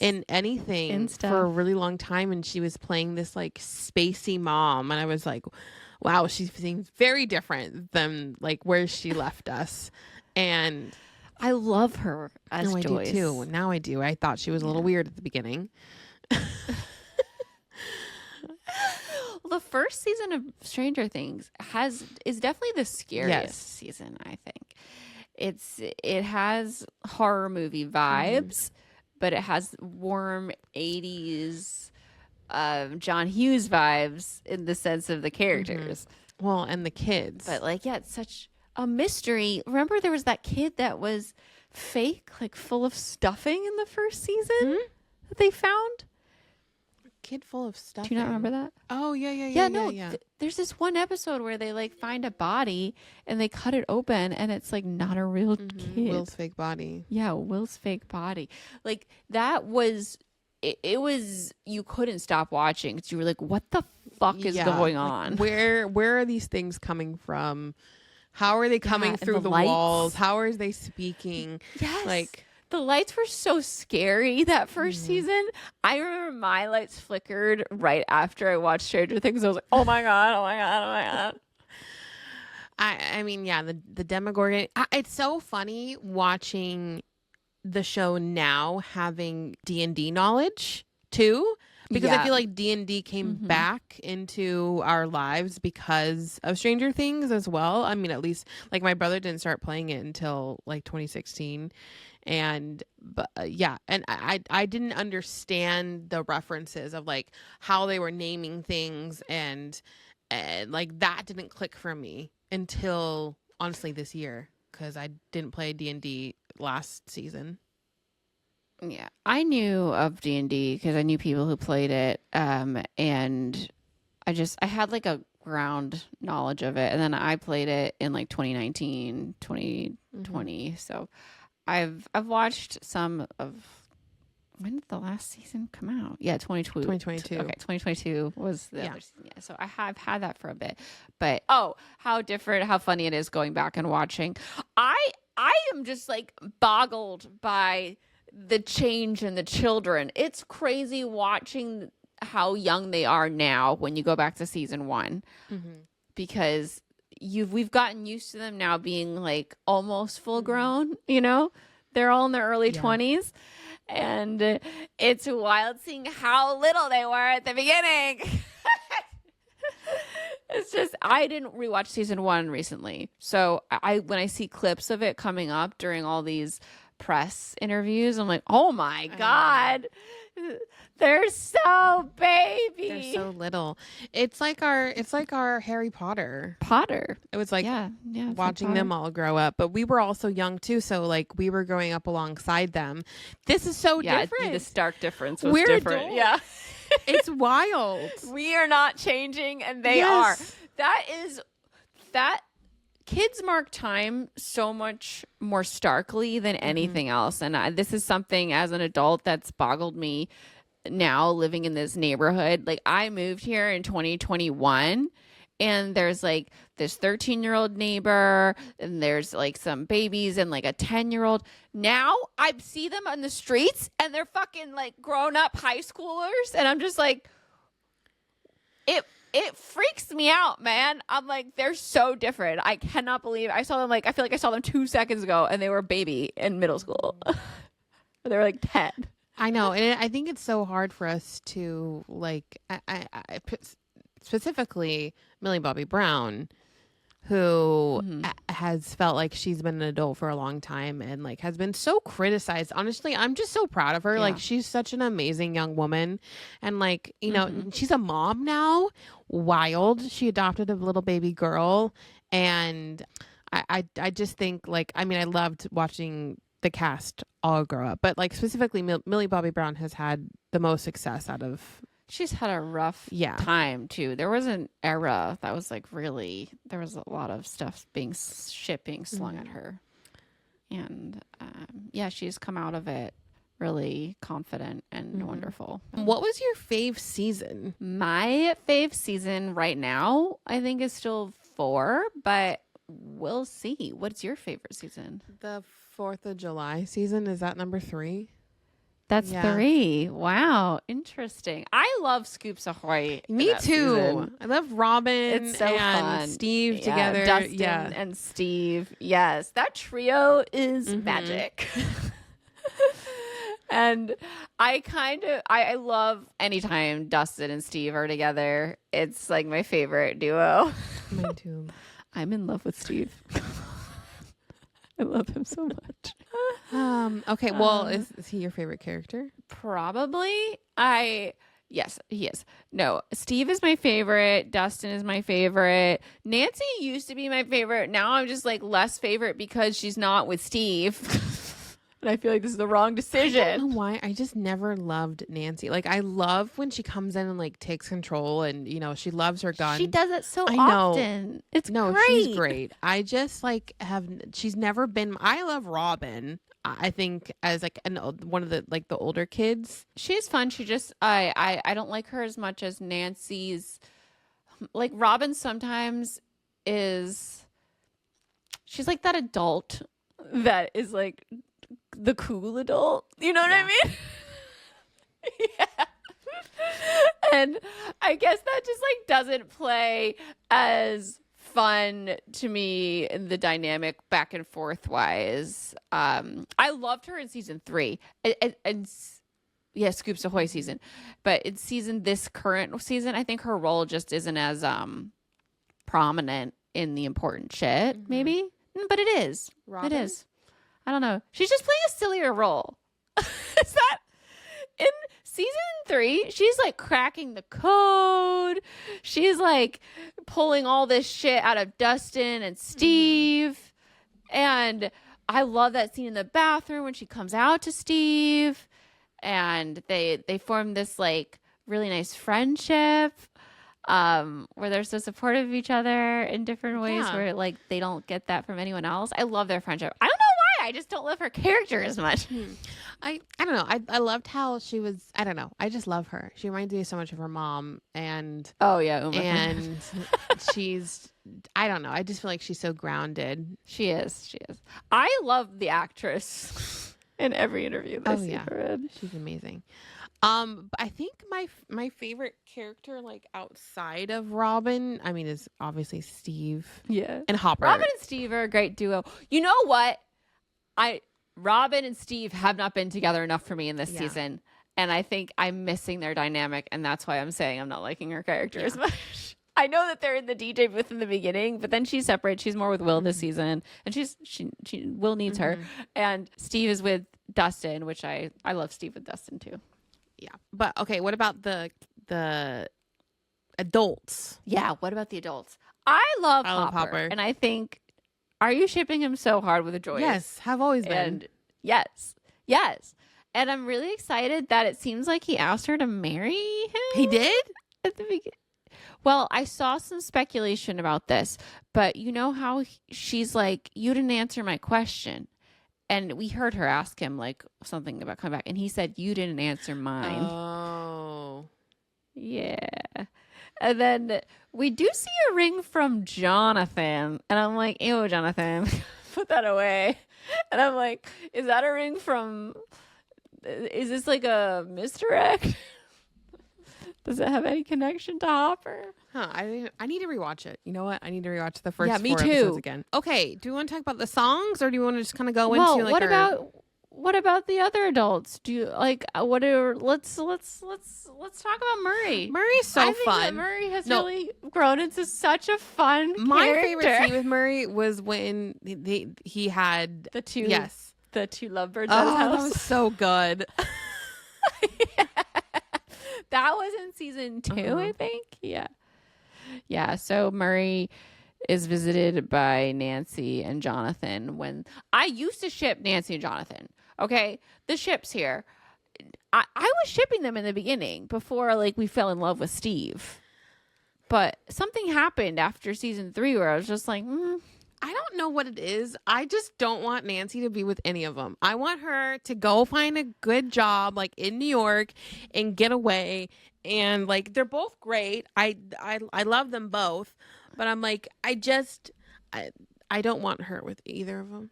in anything for a really long time. And she was playing this like spacey mom. And I was like, wow, she seems very different than like where she left us. And I love her as Joyce. I do too. Now I do. I thought she was a little weird at the beginning. Well, the first season of Stranger Things is definitely the scariest season, I think. It has horror movie vibes, but it has warm 80s John Hughes vibes in the sense of the characters. Well, and the kids. But like, it's such a mystery. Remember there was that kid that was fake, like full of stuffing in the first season that they found? Kid full of stuff. Do you not remember that? Oh, yeah. There's this one episode where they like find a body and they cut it open and it's like not a real kid. Will's fake body. Yeah, Will's fake body. Like that was, it was, you couldn't stop watching because you were like, what the fuck is going on? Like, where are these things coming from? How are they coming and through the lights. walls? How are they speaking? Yes. Like, the lights were so scary that first season. I remember my lights flickered right after I watched Stranger Things. I was like, oh my God, oh my God, oh my God. I mean, yeah, the Demogorgon. It's so funny watching the show now, having D&D knowledge too, because I feel like D&D came back into our lives because of Stranger Things as well. I mean, at least like my brother didn't start playing it until like 2016. And I didn't understand the references of like how they were naming things, and like that didn't click for me until honestly this year, because I didn't play D&D last season. Yeah, I knew of D&D because I knew people who played it, and I had like a ground knowledge of it, and then I played it in like 2019, 2020. So I've watched some of. When did the last season come out? Yeah, 2022. Okay, 2022 was the other season. Yeah, so I have had that for a bit. But how different, how funny it is going back and watching. I am just like boggled by the change in the children. It's crazy watching how young they are now when you go back to season 1, because we've gotten used to them now being like almost full grown. You know, they're all in their early 20s, and it's wild seeing how little they were at the beginning. It's just, I didn't rewatch season 1 recently, so when I see clips of it coming up during all these press interviews, I'm like, oh my God, they're so baby. They're so little. It's like our Harry Potter. It was like watching them all grow up, but we were also young too, so like we were growing up alongside them. This is so different. The stark difference was we're different. Adults. Yeah. It's wild. We are not changing, and they are. That kids mark time so much more starkly than anything else. And this is something as an adult that's boggled me now, living in this neighborhood. Like, I moved here in 2021, and there's like this 13-year-old neighbor, and there's like some babies and like a 10-year-old. Now I see them on the streets, and they're fucking like grown up high schoolers, and I'm just like, it freaks me out, man. I'm like, they're so different. I cannot believe I saw them. Like, I feel like I saw them 2 seconds ago, and they were a baby in middle school. They were like 10. I know, and I think it's so hard for us to like. I specifically Millie Bobby Brown, who has felt like she's been an adult for a long time and like has been so criticized. Honestly, I'm just so proud of her. Yeah. Like, she's such an amazing young woman, and like, you know, she's a mom now. Wild. She adopted a little baby girl, and I just think, like, I mean, I loved watching the cast all grow up, but like specifically Millie Bobby Brown has had the most success out of. She's had a rough time too. There was an era that was like, really, there was a lot of stuff being slung at her, and she's come out of it really confident and wonderful. What was your fave season? My fave season right now, I think, is still 4, but we'll see. What's your favorite season? The 4th of July season. Is that number 3? That's 3. Wow. Interesting. I love Scoops Ahoy. Me too. Season. I love Robin it's so and fun. Steve together. Dustin and Steve. Yes. That trio is magic. And I love anytime Dustin and Steve are together. It's like my favorite duo. Me too. I'm in love with Steve. I love him so much. Okay, well, is he your favorite character? Probably. Yes, he is. No, Steve is my favorite. Dustin is my favorite. Nancy used to be my favorite. Now I'm just like less favorite because she's not with Steve. And I feel like this is the wrong decision. I don't know why. I just never loved Nancy. Like, I love when she comes in and like takes control, and you know, she loves her gun. She does it so often. It's great. She's great. I just like she's never been. I love Robin. I think as like one of the like the older kids. She's fun. She just I don't like her as much as Nancy's. Like, Robin sometimes is she's like that adult that is like the cool adult. You know what I mean? Yeah. And I guess that just like doesn't play as fun to me in the dynamic back and forth wise. I loved her in season 3 and yeah, Scoops Ahoy season, but in this current season, I think her role just isn't as prominent in the important shit, maybe, but it is. Robin? It is. I don't know. She's just playing a sillier role. Is that in season 3? She's like cracking the code. She's like pulling all this shit out of Dustin and Steve. And I love that scene in the bathroom when she comes out to Steve and they form this like really nice friendship where they're so supportive of each other in different ways where like they don't get that from anyone else. I love their friendship. I don't know why. I just don't love her character as much. I don't know. I loved how she was. I don't know. I just love her. She reminds me so much of her mom. And oh yeah, Uma. And she's. I don't know. I just feel like she's so grounded. She is. She is. I love the actress in every interview that I see her in. She's amazing. But I think my favorite character, like outside of Robin, I mean, is obviously Steve. Yeah. And Hopper. Robin and Steve are a great duo. You know what? Robin and Steve have not been together enough for me in this season. And I think I'm missing their dynamic. And that's why I'm saying I'm not liking her character as much. I know that they're in the DJ booth in the beginning, but then she's separate. She's more with Will this season. And she Will needs her. And Steve is with Dustin, which I love Steve with Dustin too. Yeah. But okay, what about the adults? Yeah, what about the adults? I love Hopper. And I think, are you shipping him so hard with Joyce? Yes, have always been. And yes. And I'm really excited that it seems like he asked her to marry him. He did? At the beginning. Well, I saw some speculation about this, but you know how she's like, you didn't answer my question. And we heard her ask him like something about coming back. And he said, you didn't answer mine. Oh. Yeah. And then we do see a ring from Jonathan. And I'm like, ew, Jonathan, put that away. And I'm like, is that a ring from, is this like a misdirect? Does it have any connection to Hopper? Huh, I need to rewatch it. You know what? I need to rewatch the first 4 me too. episodes again. Okay, do you want to talk about the songs, or do you want to just kind of go Well, into like what about the other adults? Do you like let's talk about Murray. Murray's so I think fun. that Murray has really grown into such a fun My character. favorite scene with Murray was when he had the two lovebirds Oh, at his house. that was so good. That was in season 2, I think. Yeah. So Murray is visited by Nancy and Jonathan. When I used to ship Nancy and Jonathan. Okay, the ships here. I was shipping them in the beginning before like we fell in love with Steve. But something happened after season 3 where I was just like, I don't know what it is. I just don't want Nancy to be with any of them. I want her to go find a good job like in New York and get away. And like they're both great. I love them both, but I'm like I don't want her with either of them.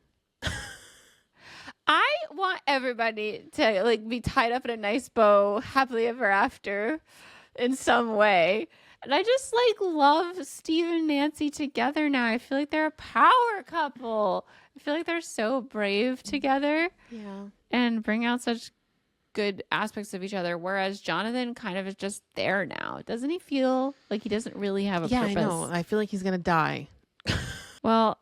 I want everybody to like be tied up in a nice bow, happily ever after in some way. And I just like love Steve and Nancy together now. I feel like they're a power couple. I feel like they're so brave together. Yeah. And bring out such good aspects of each other. Whereas Jonathan kind of is just there now. Doesn't he feel like he doesn't really have a purpose? I know. I feel like he's going to die. Well,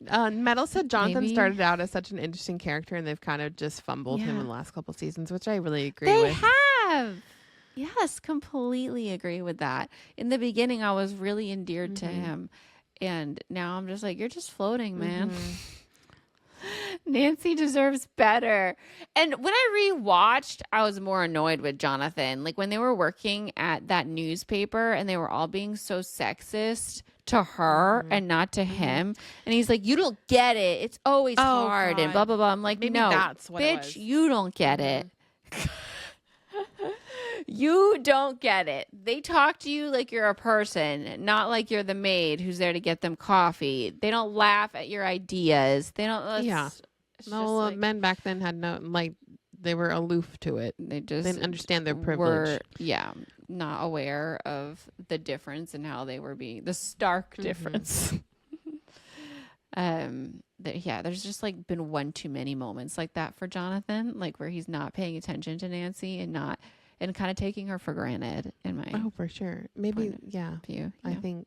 Metal said Jonathan maybe. started out as such an interesting character and they've kind of just fumbled him in the last couple seasons, which I really agree they with. have. Yes, completely agree with that. In the beginning, I was really endeared to him. And now I'm just like, you're just floating, man. Nancy deserves better. And when I rewatched, I was more annoyed with Jonathan. Like when they were working at that newspaper and they were all being so sexist to her and not to him. And he's like, you don't get it. It's always hard and blah, blah, blah. I'm like, maybe no, that's what it bitch, was. you don't get it. You don't get it. They talk to you like you're a person, not like you're the maid who's there to get them coffee. They don't laugh at your ideas. They don't. Yeah. It's No, just like, men back then had no, like, they were aloof to it. they just They didn't understand their privilege. were, not aware of the difference and how they were being the stark difference. There's just like been one too many moments like that for Jonathan, like where he's not paying attention to Nancy and kind of taking her for granted. In my for sure, maybe view, I think.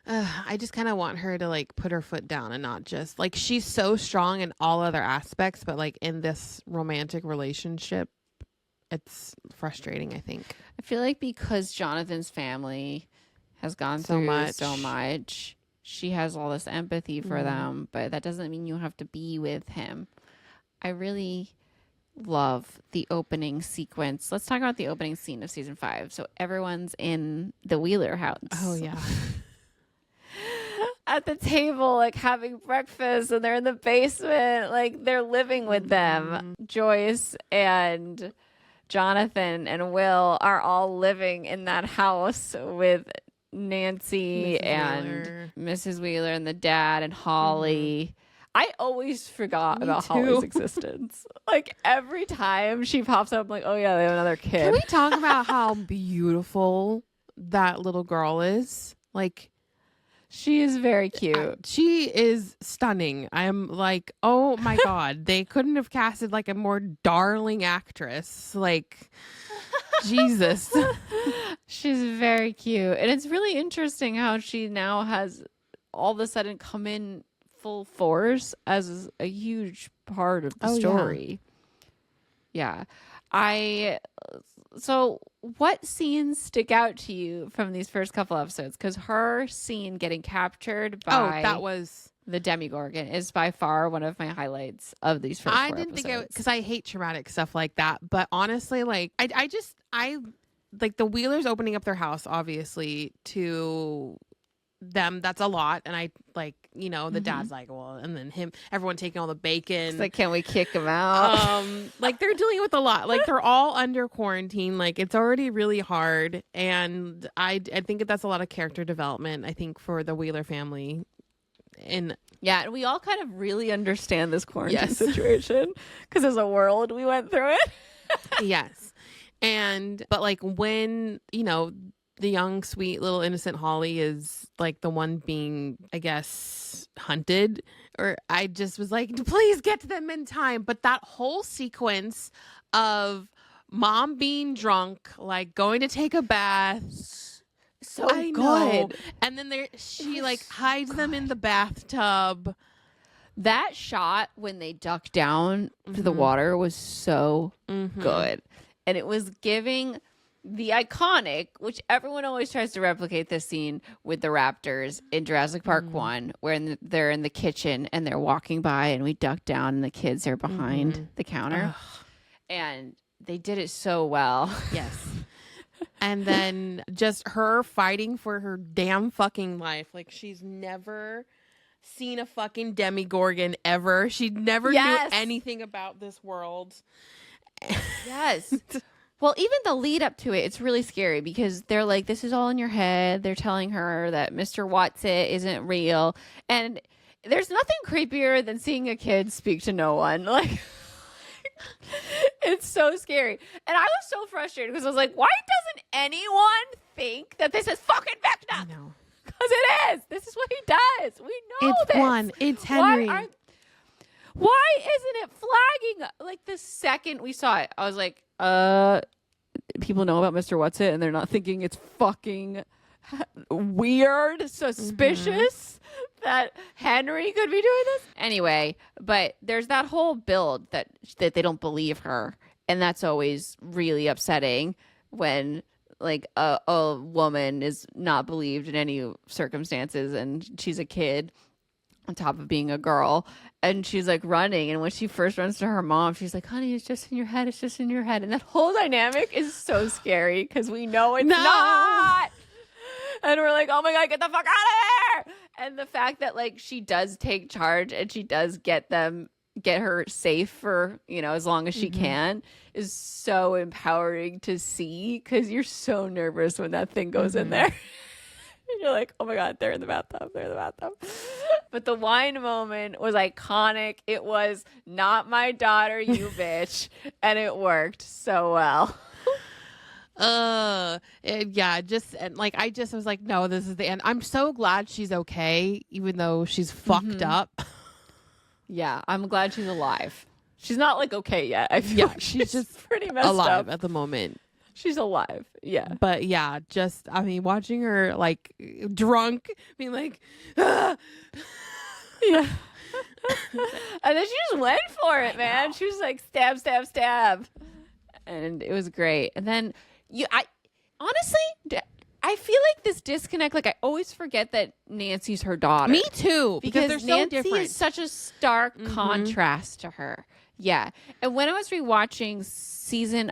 I just kind of want her to like put her foot down and not just like, she's so strong in all other aspects, but like in this romantic relationship, it's frustrating, I think. I feel like because Jonathan's family has gone So through so much, she has all this empathy for them, but that doesn't mean you have to be with him. I really love the opening sequence. Let's talk about the opening scene of season 5. So everyone's in the Wheeler house. Oh yeah. At the table, like having breakfast, and they're in the basement, like they're living with them. Joyce and Jonathan and Will are all living in that house with Nancy and Mrs. Wheeler and the dad and Holly. I always forgot about Holly's existence. Like every time she pops up, I'm like, oh yeah, they have another kid. Can we talk about how beautiful that little girl is? Like, she is very cute. She is stunning. I'm like, oh my God, they couldn't have casted like a more darling actress. Like, Jesus. She's very cute. And it's really interesting how she now has all of a sudden come in full force as a huge part of the story. Yeah. So what scenes stick out to you from these first couple episodes? Because her scene getting captured by that was the Demogorgon is by far one of my highlights of these first I four didn't episodes. think it, because I hate traumatic stuff like that. But honestly, like I like the Wheelers opening up their house, obviously, to them. That's a lot. And I like, you know, the dad's like, well, and then everyone taking all the bacon. It's like, can we kick him out? Like they're dealing with a lot. Like they're all under quarantine. Like it's already really hard. And I think that's a lot of character development, I think, for the Wheeler family. And we all kind of really understand this quarantine situation because as a world we went through it. Yes. But like when, you know, the young, sweet, little innocent Holly is like the one being, I guess, hunted, or I just was like, please get to them in time. But that whole sequence of mom being drunk, like going to take a bath. So I good. Know. And then she like hides them in the bathtub. That shot when they duck down to the water was so good. And it was giving the iconic, which everyone always tries to replicate this scene with the raptors in Jurassic Park 1, where they're in the kitchen and they're walking by and we duck down and the kids are behind the counter. And they did it so well. Yes. And then just her fighting for her damn fucking life. Like she's never seen a fucking Demogorgon ever. She never knew anything about this world. Yes. Well, even the lead up to it, it's really scary because they're like, this is all in your head. They're telling her that Mr. Watson isn't real. And there's nothing creepier than seeing a kid speak to no one. Like, it's so scary. And I was so frustrated because I was like, why doesn't anyone think that this is fucking Vecna? I know. Because it is. This is what he does. We know it's this. One. It's Henry. Why isn't it flagging? Like the second we saw it, I was like, people know about Mr. What's It and they're not thinking it's fucking weird, suspicious that Henry could be doing this. Anyway, but there's that whole build that they don't believe her. And that's always really upsetting when like a woman is not believed in any circumstances and she's a kid on top of being a girl, and she's like running, and when she first runs to her mom, she's like, honey, it's just in your head, it's just in your head. And that whole dynamic is so scary because we know it's not, and we're like, oh my god, get the fuck out of here. And the fact that like she does take charge and she does get them, get her safe for, as long as she can is so empowering to see, because you're so nervous when that thing goes in there. And you're like, oh my God, they're in the bathtub. They're in the bathtub. But the wine moment was iconic. It was not my daughter, you bitch. And it worked so well. I just was like, no, this is the end. I'm so glad she's okay, even though she's fucked up. Yeah, I'm glad she's alive. She's not like okay yet. I feel like she's just pretty messed alive up at the moment. She's alive. Yeah. But yeah, watching her like drunk, being like, ah! Yeah. And then she just went for it, man. She was like, stab, stab, stab. And it was great. And then honestly, I feel like this disconnect, like I always forget that Nancy's her daughter. Me too. Because they're so Nancy different. is such a stark contrast to her. Yeah. And when I was rewatching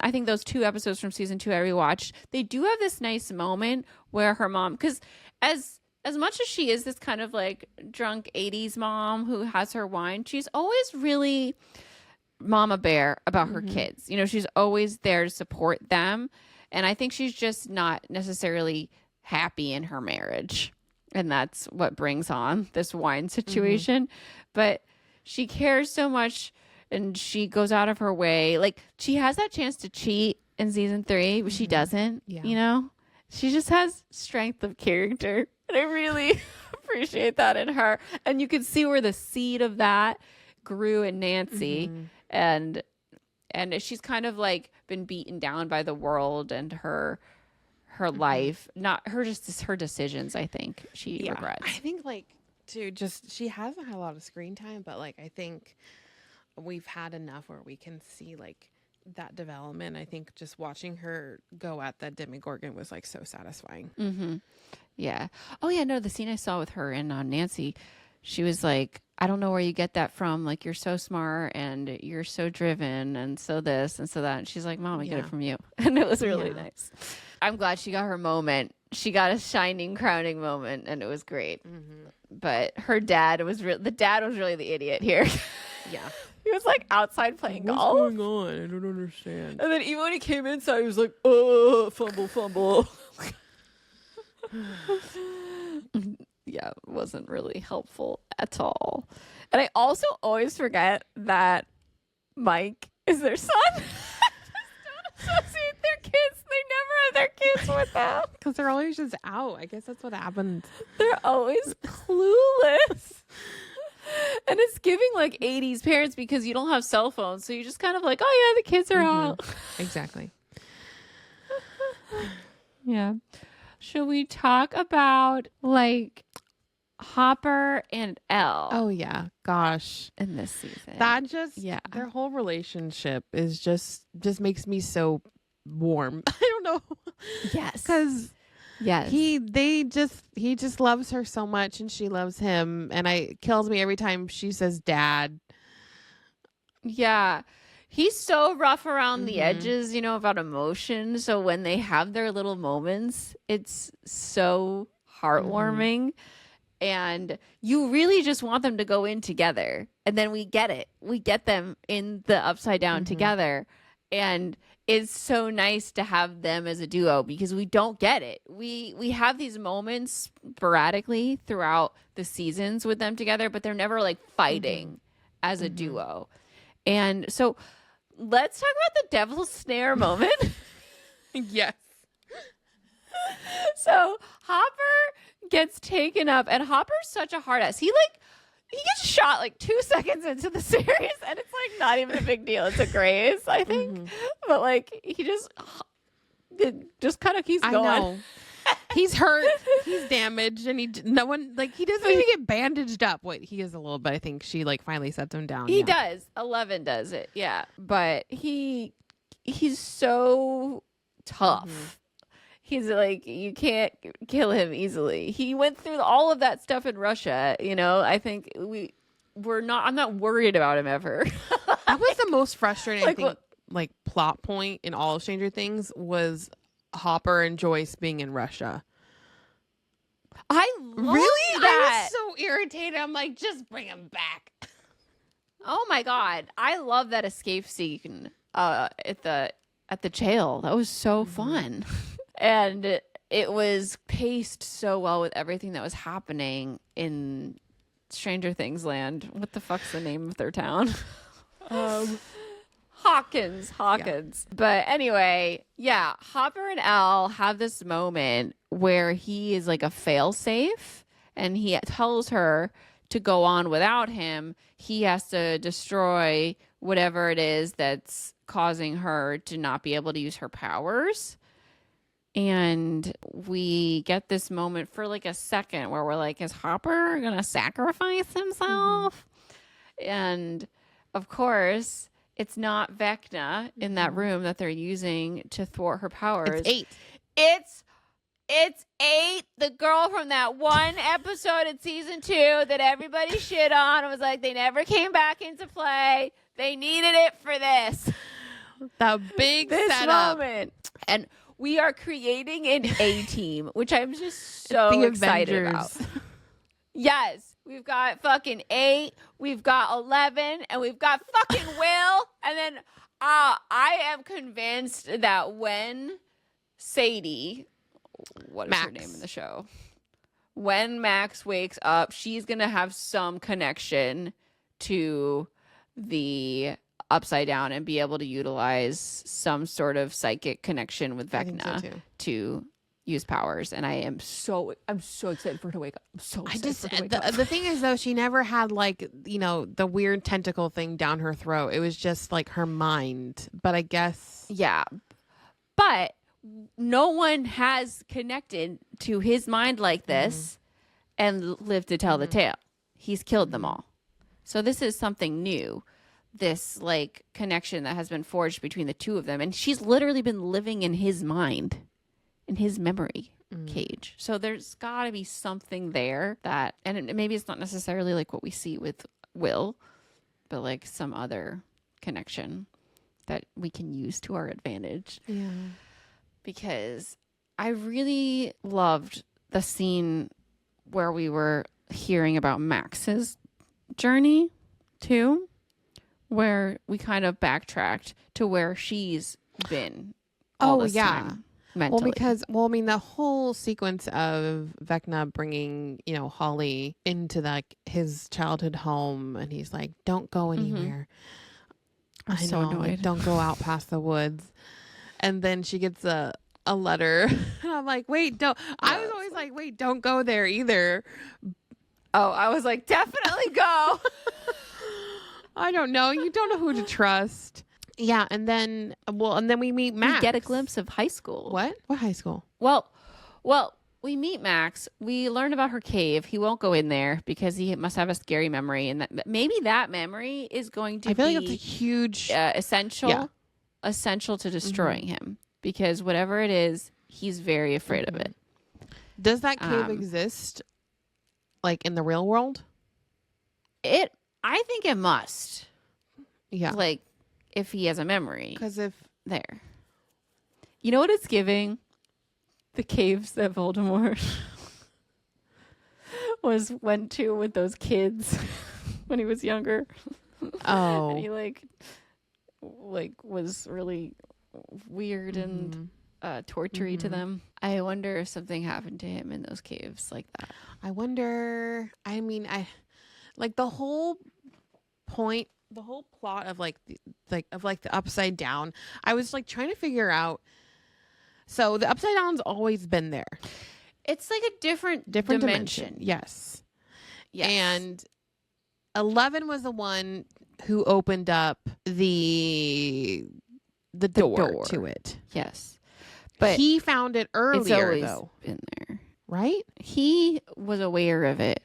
I think those 2 episodes from season 2 I rewatched, they do have this nice moment where her mom, because as much as she is this kind of like drunk 80s mom who has her wine, she's always really mama bear about her kids. She's always there to support them. And I think she's just not necessarily happy in her marriage. And that's what brings on this wine situation. But she cares so much and she goes out of her way. Like, she has that chance to cheat in season 3, but she doesn't, She just has strength of character. And I really appreciate that in her. And you can see where the seed of that grew in Nancy. And she's kind of like been beaten down by the world and her life, not her, just her decisions. I think she regrets. I think she hasn't had a lot of screen time, but like I think we've had enough where we can see like that development. I think just watching her go at that Demogorgon was like so satisfying. Yeah. Oh yeah. No, the scene I saw with her and Nancy, she was like, I don't know where you get that from. Like, you're so smart and you're so driven and so this and so that. And she's like, Mom, I get it from you. And it was really nice. I'm glad she got her moment. She got a shining, crowning moment, and it was great. But her dad was the dad was really the idiot here. Yeah. He was like outside playing golf. What's going on? I don't understand. And then even when he came inside, he was like, fumble. Yeah, it wasn't really helpful at all. And I also always forget that Mike is their son. I just don't associate their kids. They never have their kids with them. Because they're always just out. I guess that's what happens. They're always clueless. And it's giving like 80s parents, because you don't have cell phones. So you just kind of like, oh yeah, the kids are out. Exactly. Yeah. Should we talk about like Hopper and Elle? Oh yeah, gosh, in this season, that their whole relationship is just makes me so warm. I don't know. Yes, because he just loves her so much, and she loves him, and it kills me every time she says dad. Yeah. He's so rough around the edges, about emotion. So when they have their little moments, it's so heartwarming. And you really just want them to go in together. And then we get it. We get them in the Upside Down together. And it's so nice to have them as a duo, because we don't get it. We have these moments sporadically throughout the seasons with them together, but they're never like fighting as a duo. And so let's talk about the Devil's Snare moment. Yes. So Hopper gets taken up, and Hopper's such a hard ass. He gets shot like 2 seconds into the series, and it's like not even a big deal. It's a graze, I think. But like he just kind of keeps going. I know. He's hurt. He's damaged, and he doesn't even get bandaged up. Wait, he is a little bit. I think she like finally sets him down. He does. 11 does it. Yeah, but he's so tough. He's like, you can't kill him easily. He went through all of that stuff in Russia. I think I'm not worried about him ever. That was the most frustrating plot point in all of Stranger Things was Hopper and Joyce being in Russia. I love that. I was so irritated. I'm like, just bring him back. Oh my god, I love that escape scene at the jail. That was so fun. And it was paced so well with everything that was happening in Stranger Things land. What the fuck's the name of their town? Hawkins. Yeah. But anyway, yeah, Hopper and Elle have this moment where he is like a failsafe, and he tells her to go on without him. He has to destroy whatever it is that's causing her to not be able to use her powers. And we get this moment for like a second where we're like, is Hopper gonna sacrifice himself? And of course, it's not Vecna in that room that they're using to thwart her powers. It's 8. It's 8, the girl from that one episode in season 2 that everybody shit on and was like, they never came back into play. They needed it for this. The big This setup. moment. And we are creating an A-team, which I'm just so The excited Avengers. about. Yes, we've got fucking 8, we've got 11, and we've got fucking Will. And then I am convinced that when Sadie, what is her name in the show? When Max wakes up, she's going to have some connection to the Upside Down and be able to utilize some sort of psychic connection with Vecna to use powers. And I'm so excited for her to wake up. I'm so excited for her to wake up. The thing is, though, she never had like, you know, the weird tentacle thing down her throat. It was just like her mind. But I guess. Yeah. But no one has connected to his mind like this and lived to tell the tale. He's killed them all. So this is something new. This like connection that has been forged between the two of them. And she's literally been living in his mind, in his memory cage. So there's got to be something there that, and maybe it's not necessarily like what we see with Will, but like some other connection that we can use to our advantage. Yeah. Because I really loved the scene where we were hearing about Max's journey too, where we kind of backtracked to where she's been all this time mentally. Well, I mean, the whole sequence of Vecna bringing, you know, Holly into like his childhood home, and he's like, don't go anywhere. I'm so annoyed. Like, don't go out past the woods. And then she gets a letter. And I'm like, wait, don't. I was always like, wait, don't go there either. Oh, I was like, definitely go. I don't know. You don't know who to trust. Yeah, and then we meet Max. We get a glimpse of high school. What? What high school? Well, we meet Max. We learn about her cave. He won't go in there because he must have a scary memory, and that maybe that memory is going to I feel be like it's a huge essential to destroying him, because whatever it is, he's very afraid of it. Does that cave exist, like in the real world? I think it must. Yeah. Like, if he has a memory. Because if there. You know what it's giving? The caves that Voldemort went to with those kids when he was younger. Oh. And he like was really weird and tortury to them. I wonder if something happened to him in those caves like that. I wonder. I mean, like the whole point, the whole plot of like the Upside Down. I was like trying to figure out. So the Upside Down's always been there. It's like a different dimension. Yes. And 11 was the one who opened up the door to it. Yes. But he found it earlier, it's always though. Been there. Right? He was aware of it.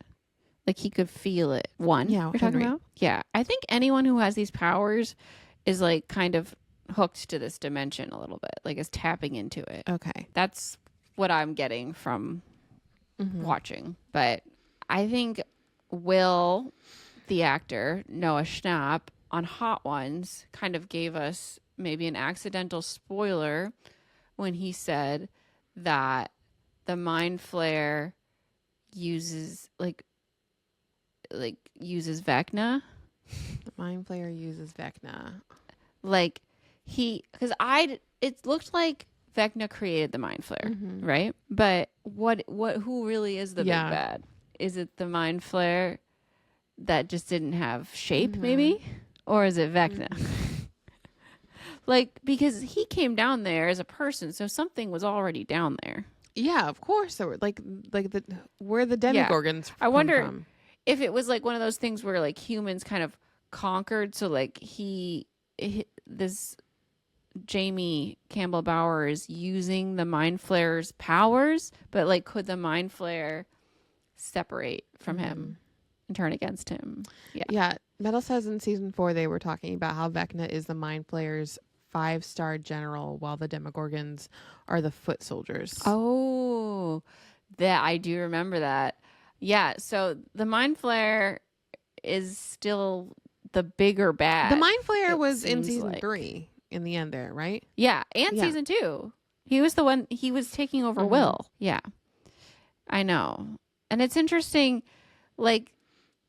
Like he could feel it. Yeah, you're talking about? Yeah. I think anyone who has these powers is like kind of hooked to this dimension a little bit, like is tapping into it. Okay. That's what I'm getting from watching. But I think Will, the actor, Noah Schnapp, on Hot Ones kind of gave us maybe an accidental spoiler when he said that the Mind Flare uses Vecna The Mind Flayer uses Vecna. Like because it looked like Vecna created the Mind Flayer, right? But who really is the big bad? Is it the Mind Flayer that just didn't have shape, maybe? Or is it Vecna? Like, because he came down there as a person, so something was already down there. Yeah, of course. There were where the Demogorgons I wonder from. if it was like one of those things where like humans kind of conquered. So like this Jamie Campbell Bower is using the Mind Flayer's powers, but like could the Mind Flayer separate from him and turn against him? Yeah. Metal says in season 4 they were talking about how Vecna is the Mind Flayer's 5-star general, while the Demogorgons are the foot soldiers. Oh, that I do remember that. Yeah, so the Mind Flayer is still the bigger bad. The Mind Flayer was in season 3 in the end there, right? Yeah, and season 2. He was the one, he was taking over Will. Yeah, I know. And it's interesting, like,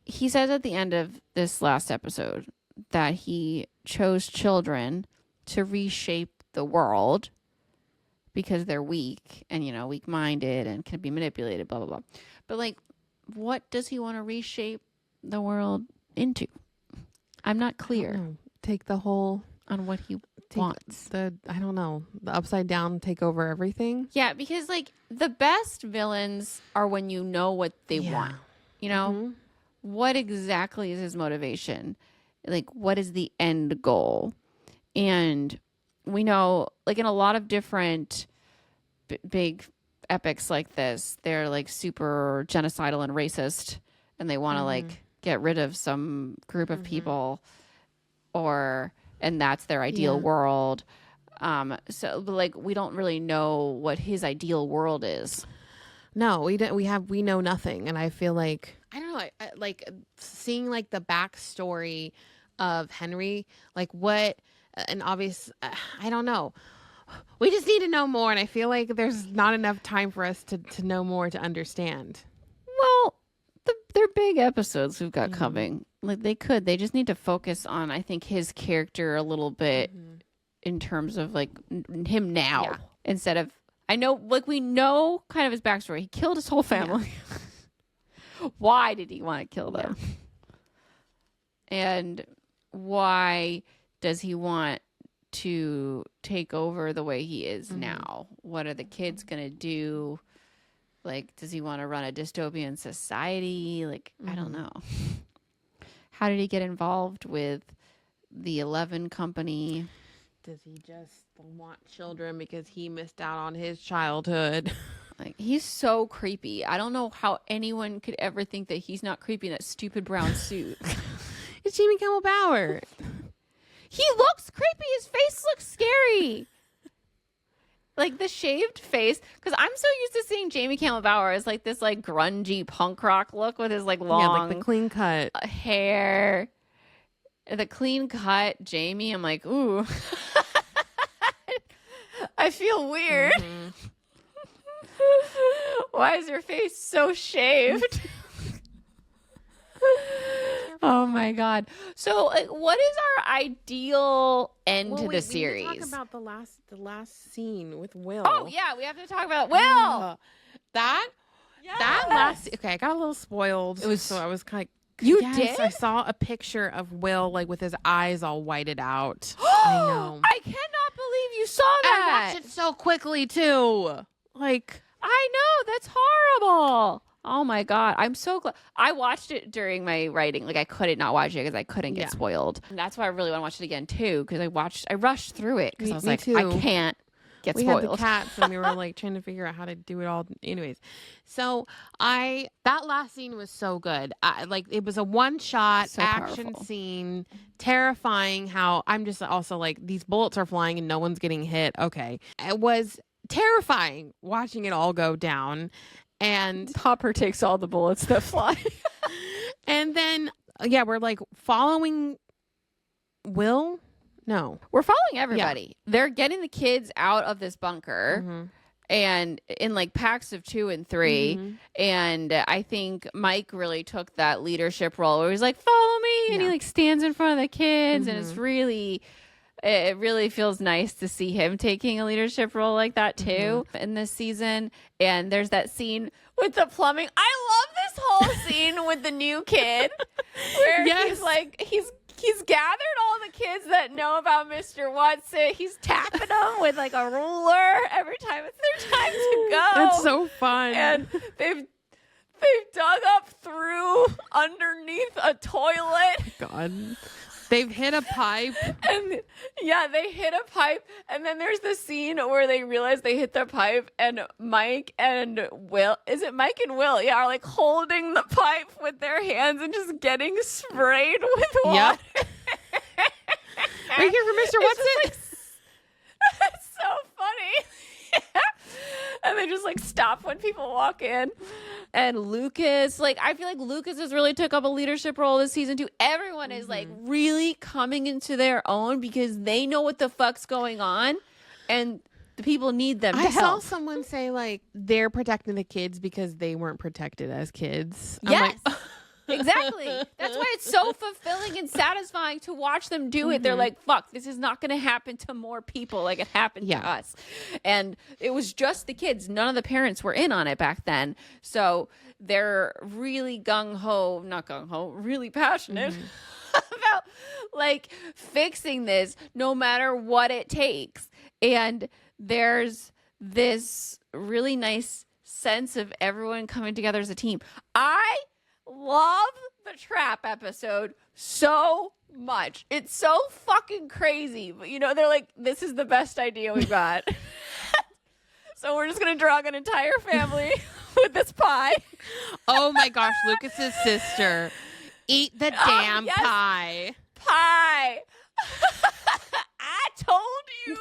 he says at the end of this last episode that he chose children to reshape the world because they're weak and, you know, weak-minded and can be manipulated, blah, blah, blah. But, like, what does he want to reshape the world into? I'm not clear. Take the whole... on what he wants. The upside down, take over everything. Yeah, because, like, the best villains are when you know what they want. You know? What exactly is his motivation? Like, what is the end goal? And we know, like, in a lot of different big epics like this, they're, like, super genocidal and racist, and they want to, like, get rid of some group of people, and that's their ideal world. So, but, like, we don't really know what his ideal world is. No, we don't. We know nothing, and I feel like I don't know. Like seeing like the backstory of Henry, like what, and obvious. I don't know. We just need to know more, and I feel like there's not enough time for us to know more to understand. Well, they're big episodes we've got coming. Like they just need to focus on, I think, his character a little bit in terms of like him now instead of. I know, like, we know kind of his backstory. He killed his whole family. Why did he want to kill them? And why does he want to take over the way he is now? What are the kids going to do? Like, does he want to run a dystopian society? Like, I don't know. How did he get involved with the 11 company? Does he just want children because he missed out on his childhood? Like, he's so creepy. I don't know how anyone could ever think that he's not creepy in that stupid brown suit. It's Jamie Campbell Bower. He looks creepy. His face looks scary. Like the shaved face, because I'm so used to seeing Jamie Campbell Bower as like this like grungy punk rock look with his like long like the clean cut hair. The clean cut Jamie, I'm like, ooh. I feel weird. Why is your face so shaved? Oh my god. So, like, what is our ideal end to the series? We need to talk about the last scene with Will. Oh yeah, we have to talk about Will. That last. Okay, I got a little spoiled. It was so I was kind of. You yes, did? I saw a picture of Will like with his eyes all whited out. I know. I cannot believe you saw that. I watched it so quickly too. Like I know, that's horrible. Oh my god, I'm so glad I watched it during my writing. Like I couldn't not watch it because I couldn't get spoiled. And that's why I really want to watch it again too, because I rushed through it because I was like, too. I can't get spoiled. We had the cats and we were like trying to figure out how to do it all. Anyways, so that last scene was so good. Like it was a one-shot action powerful scene, terrifying. How I'm just also like these bullets are flying and no one's getting hit. Okay, it was terrifying watching it all go down. And Hopper takes all the bullets that fly. And then, we're like following Will. No, we're following everybody. They're getting the kids out of this bunker. and in like packs of 2 and 3. And I think Mike really took that leadership role where he's like, follow me. And he like stands in front of the kids. And it really feels nice to see him taking a leadership role like that too in this season. And there's that scene with the plumbing. I love this whole scene with the new kid where he's like, he's gathered all the kids that know about Mr. Watson. He's tapping them with like a ruler every time it's their time to go. That's so fun. And they've dug up through underneath a toilet. God. They've hit a pipe. And they hit a pipe. And then there's the scene where they realize they hit the pipe and Mike and Will, is it Mike and Will? Yeah, are like holding the pipe with their hands and just getting sprayed with water. Yep. Right here for Mr. Watson. It's so funny. And they just like stop when people walk in. And Lucas, like, I feel like Lucas has really took up a leadership role this season too. Everyone is like really coming into their own because they know what the fuck's going on and the people need them to help. I saw someone say like they're protecting the kids because they weren't protected as kids. Yes. Exactly. That's why it's so fulfilling and satisfying to watch them do it. They're like, fuck, this is not going to happen to more people like it happened to us. And it was just the kids. None of the parents were in on it back then. So they're really really passionate about like fixing this no matter what it takes. And there's this really nice sense of everyone coming together as a team. I love the trap episode so much. It's so fucking crazy. But, you know, they're like, this is the best idea we've got. So we're just going to drug an entire family with this pie. Oh, my gosh. Lucas's sister. Eat the damn pie. Pie. I told you.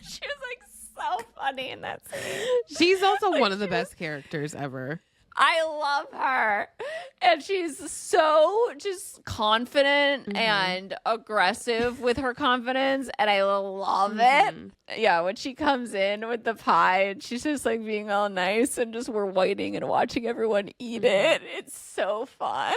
She was like so funny in that scene. She's also one of the best characters ever. I love her. And she's so just confident and aggressive with her confidence. And I love it. Yeah, when she comes in with the pie and she's just like being all nice and just we're waiting and watching everyone eat it. It's so fun.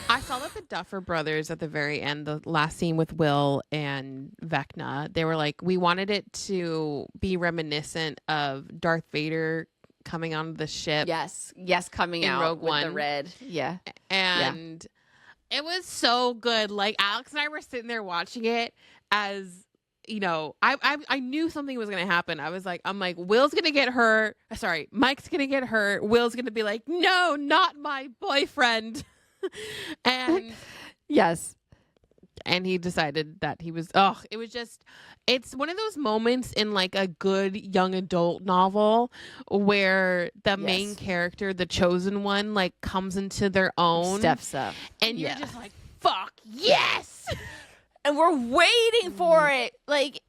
I saw that the Duffer Brothers at the very end, the last scene with Will and Vecna, they were like, we wanted it to be reminiscent of Darth Vader coming onto the ship. Yes, coming in out Rogue with One. the red. Yeah. And it was so good. Like Alex and I were sitting there watching it as, you know, I knew something was going to happen. I'm like, Will's going to get hurt. Sorry, Mike's going to get hurt. Will's going to be like, no, not my boyfriend. And yes. And he decided that he was, it's one of those moments in like a good young adult novel where the main character, the chosen one, like comes into their own. Steps up. And you're just like, fuck, yes! And we're waiting for it. Like,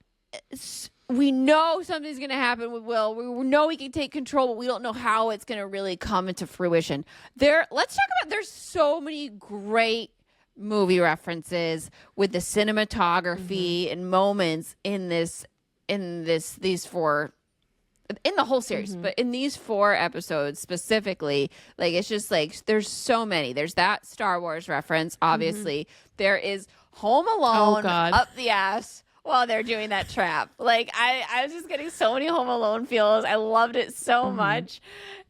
we know something's going to happen with Will. We know he can take control, but we don't know how it's going to really come into fruition. Let's talk about, there's so many great movie references with the cinematography and moments in these four, in the whole series, but in these 4 episodes specifically, like it's just like there's so many. There's that Star Wars reference, obviously. There is Home Alone up the ass while they're doing that trap. Like I was just getting so many Home Alone feels. I loved it so much,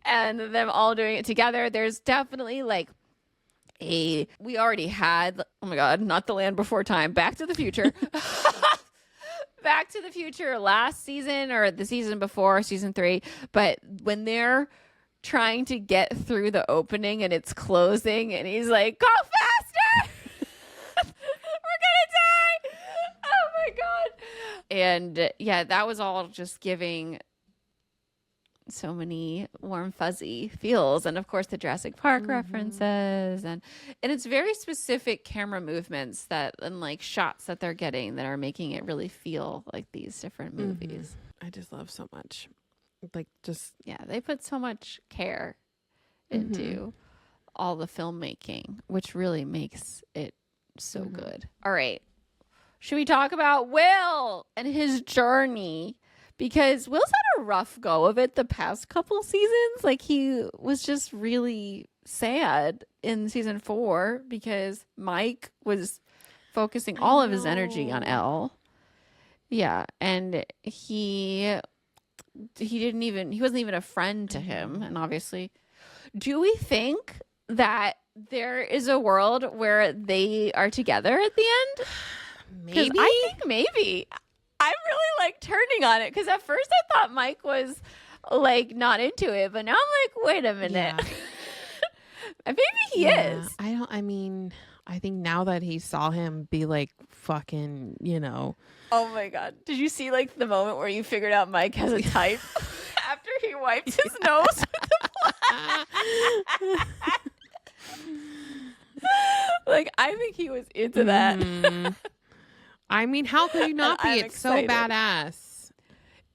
and them all doing it together. There's definitely like we already had, oh my God, not The Land Before Time, Back to the Future. Back to the Future last season or the season before, season 3. But when they're trying to get through the opening and it's closing and he's like, go faster! We're gonna die! Oh my God. And yeah, that was all just giving so many warm fuzzy feels, and of course the Jurassic Park references, and it's very specific camera movements that and like shots that they're getting that are making it really feel like these different movies. I just love so much, like just they put so much care into all the filmmaking, which really makes it so good. All right, should we talk about Will and his journey? because Will's had a rough go of it the past couple seasons. Like, he was just really sad in season 4 because Mike was focusing all of his energy on Elle. Yeah, and he wasn't even a friend to him. And obviously, do we think that there is a world where they are together at the end? Maybe. I think maybe. I'm really like turning on it because at first I thought Mike was like not into it, but now I'm like, wait a minute. Yeah. Maybe he is. I think now that he saw him be like fucking, Oh my God. Did you see like the moment where you figured out Mike has a type after he wiped his nose with the blood? Like, I think he was into that. I mean, how could you not be? It's excited. So badass.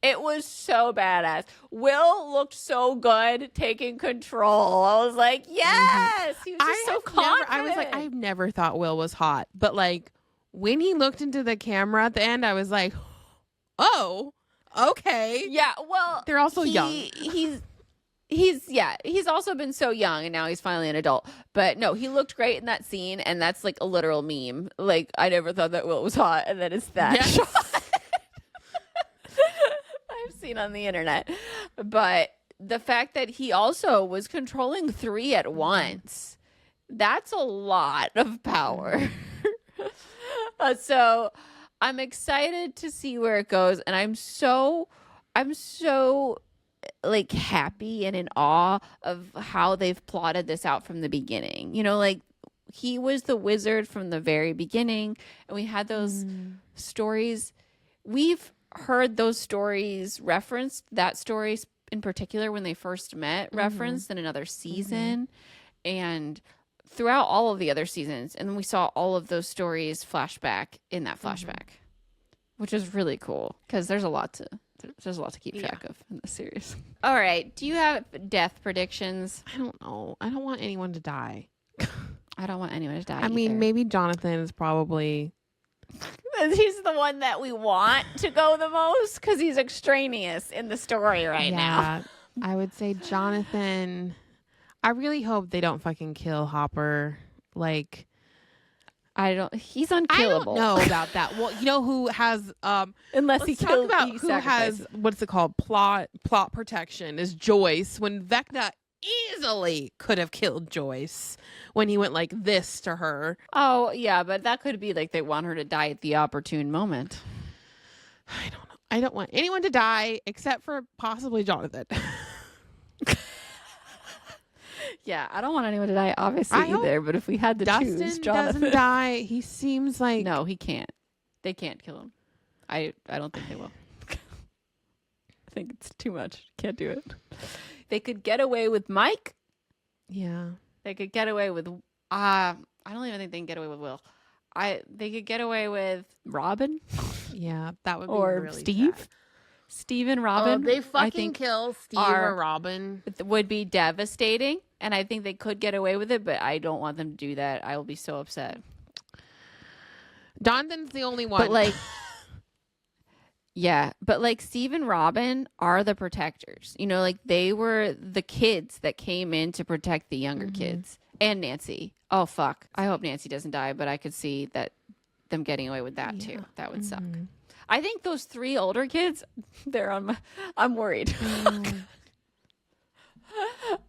It was so badass. Will looked so good taking control. I was like, yes. He was just so confident. I was like, I've never thought Will was hot. But like when he looked into the camera at the end, I was like, oh, okay. Yeah, well, they're also young. He's also been so young and now he's finally an adult. But no, he looked great in that scene, and that's like a literal meme. Like, I never thought that Will was hot, and then it's that shot I've seen on the internet. But the fact that he also was controlling 3 at once, that's a lot of power. So I'm excited to see where it goes, and I'm so like happy and in awe of how they've plotted this out from the beginning. Like, he was the wizard from the very beginning, and we had those stories. We've heard those stories referenced, that story in particular when they first met, referenced in another season, and throughout all of the other seasons. And then we saw all of those stories flashback in that flashback, which is really cool because there's a lot to keep track of in this series. All right. Do you have death predictions? I don't know. I don't want anyone to die. I don't want anyone to die. I mean, maybe Jonathan is probably... He's the one that we want to go the most because he's extraneous in the story now. Yeah, I would say Jonathan. I really hope they don't fucking kill Hopper. Like, he's unkillable. I don't know about that. Well, you know who has unless he kills about who has what's it called? Plot protection is Joyce. When Vecna easily could have killed Joyce when he went like this to her. Oh, yeah, but that could be like they want her to die at the opportune moment. I don't know. I don't want anyone to die except for possibly Jonathan. Yeah, I don't want anyone to die, obviously, either. But if we had to Dustin choose, Jonathan doesn't die. He seems like no, he can't. They can't kill him. I don't think they will. I think it's too much. Can't do it. They could get away with Mike. Yeah. They could get away with. I don't even think they can get away with Will. They could get away with Robin. Yeah, that would be or really Steve. sad. Steve and Robin. They fucking kill Steve or Robin. Would be devastating, and I think they could get away with it, but I don't want them to do that. I will be so upset. Jonathan's the only one. But like, yeah, but like Steve and Robin are the protectors. Like they were the kids that came in to protect the younger kids, and Nancy. Oh fuck! I hope Nancy doesn't die, but I could see that them getting away with that too. That would suck. I think those 3 older kids, I'm worried.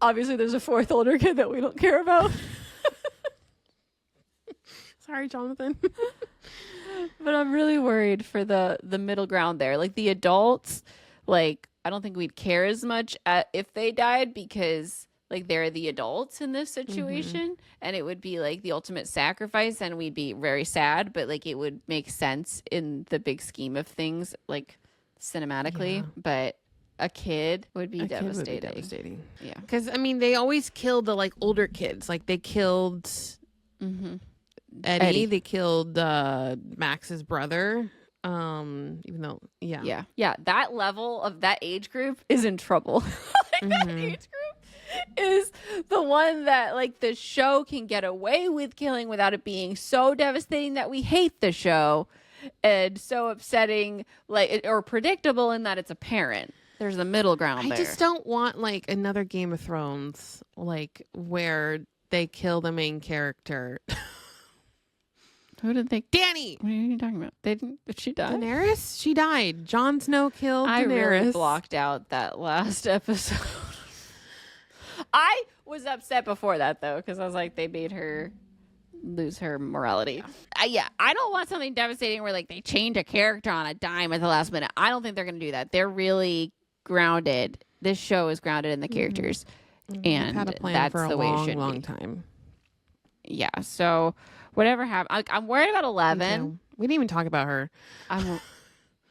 Obviously, there's a 4th older kid that we don't care about. Sorry, Jonathan. But I'm really worried for the middle ground there. Like the adults, like I don't think we'd care as much if they died because like they're the adults in this situation, and it would be like the ultimate sacrifice, and we'd be very sad, but like it would make sense in the big scheme of things, like cinematically. But a kid would be devastating. Yeah, because I mean they always kill the like older kids. Like they killed Eddie. They killed Max's brother. Even though yeah, that level of that age group is in trouble. That age group is the one that like the show can get away with killing without it being so devastating that we hate the show, and so upsetting, like, or predictable in that it's apparent. There's a middle ground there. I just don't want like another Game of Thrones, like where they kill the main character. Who did they? Dany. What are you talking about? Did she die? Daenerys. She died. Jon Snow killed I Daenerys. really blocked out that last episode. I was upset before that though, because I was like, they made her lose her morality. I don't want something devastating where like they change a character on a dime at the last minute. I don't think they're gonna do that. They're really grounded. This show is grounded in the characters, and had a plan that's for a the way it long, should long be. time. Yeah. So whatever happened, I'm worried about 11. We didn't even talk about her.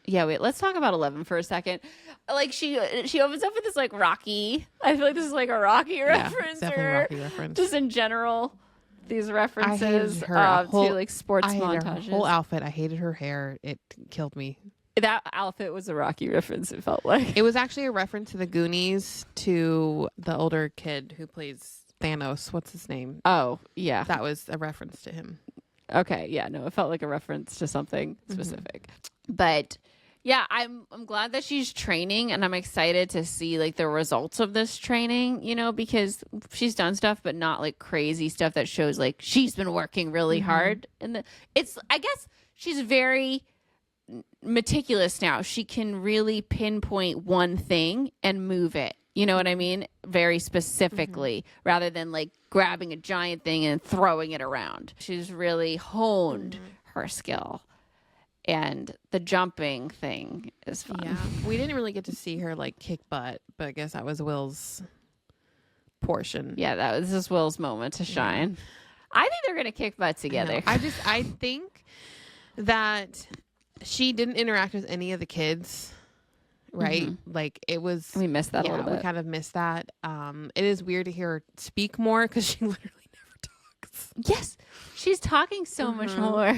Wait, let's talk about 11 for a second. Like she opens up with this like Rocky. I feel like this is like a Rocky reference, definitely or Rocky reference. just in general, these references her to like sports I hated montages. her whole outfit. I hated her hair. It killed me. That outfit was a Rocky reference. It felt like It was actually a reference to the Goonies, to the older kid who plays Thanos. What's his name? Oh yeah, That was a reference to him. okay, yeah, no, it felt like a reference to something specific. But yeah, I'm glad that she's training, and I'm excited to see like the results of this training, you know, because she's done stuff but not like crazy stuff that shows like she's been working really hard. And I guess she's very meticulous now. She can really pinpoint one thing and move it. You know what I mean? Very specifically, rather than like grabbing a giant thing and throwing it around. She's really honed her skill. And the jumping thing is fun. Yeah. We didn't really get to see her like kick butt, but I guess that was Will's portion. Yeah, this is Will's moment to shine. I think they're gonna kick butt together. I think that she didn't interact with any of the kids, right? Like it was. We missed that a little bit. We kind of missed that. It is weird to hear her speak more because she literally never talks. Yes, she's talking so much more.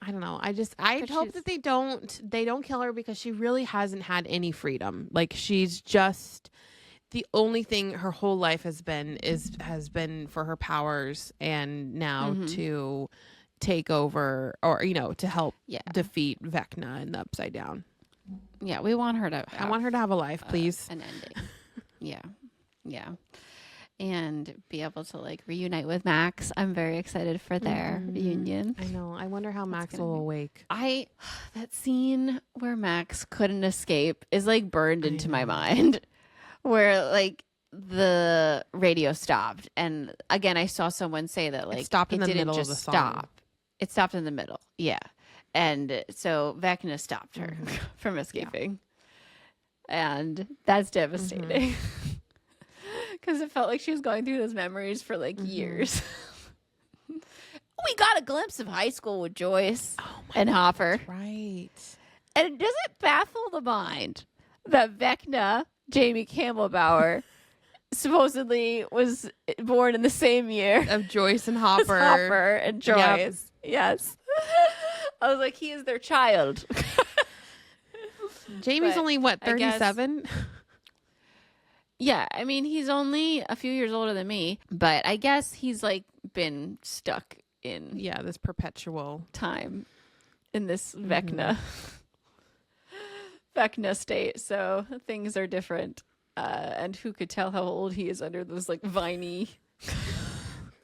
I don't know. I hope that they don't kill her, because she really hasn't had any freedom. Like she's just, the only thing her whole life has been for her powers, and now to take over, or you know, to help defeat Vecna in the Upside Down. Yeah, we want her to. I want her to have a life, please. An ending. Yeah. And be able to like reunite with Max. I'm very excited for their reunion. I know. I wonder how Max will awake. That scene where Max couldn't escape is like burned into my mind, where like the radio stopped, and again I saw someone say that like it stopped in the didn't middle just of the song. stop. It stopped in the middle. Yeah. And so Vecna stopped her from escaping. And that's devastating. Because it felt like she was going through those memories for like years. We got a glimpse of high school with Joyce and Hopper. Right. And does it baffle the mind that Vecna, Jamie Campbell Bower, supposedly was born in the same year Of Joyce and as Hopper. Hopper and Joyce? Yep. Yes. I was like, he is their child. Jamie's But only what, I guess- 37? Yeah, I mean, he's only a few years older than me, but I guess he's like been stuck in Yeah, this perpetual. time in this Vecna state. So things are different. And who could tell how old he is under those like viney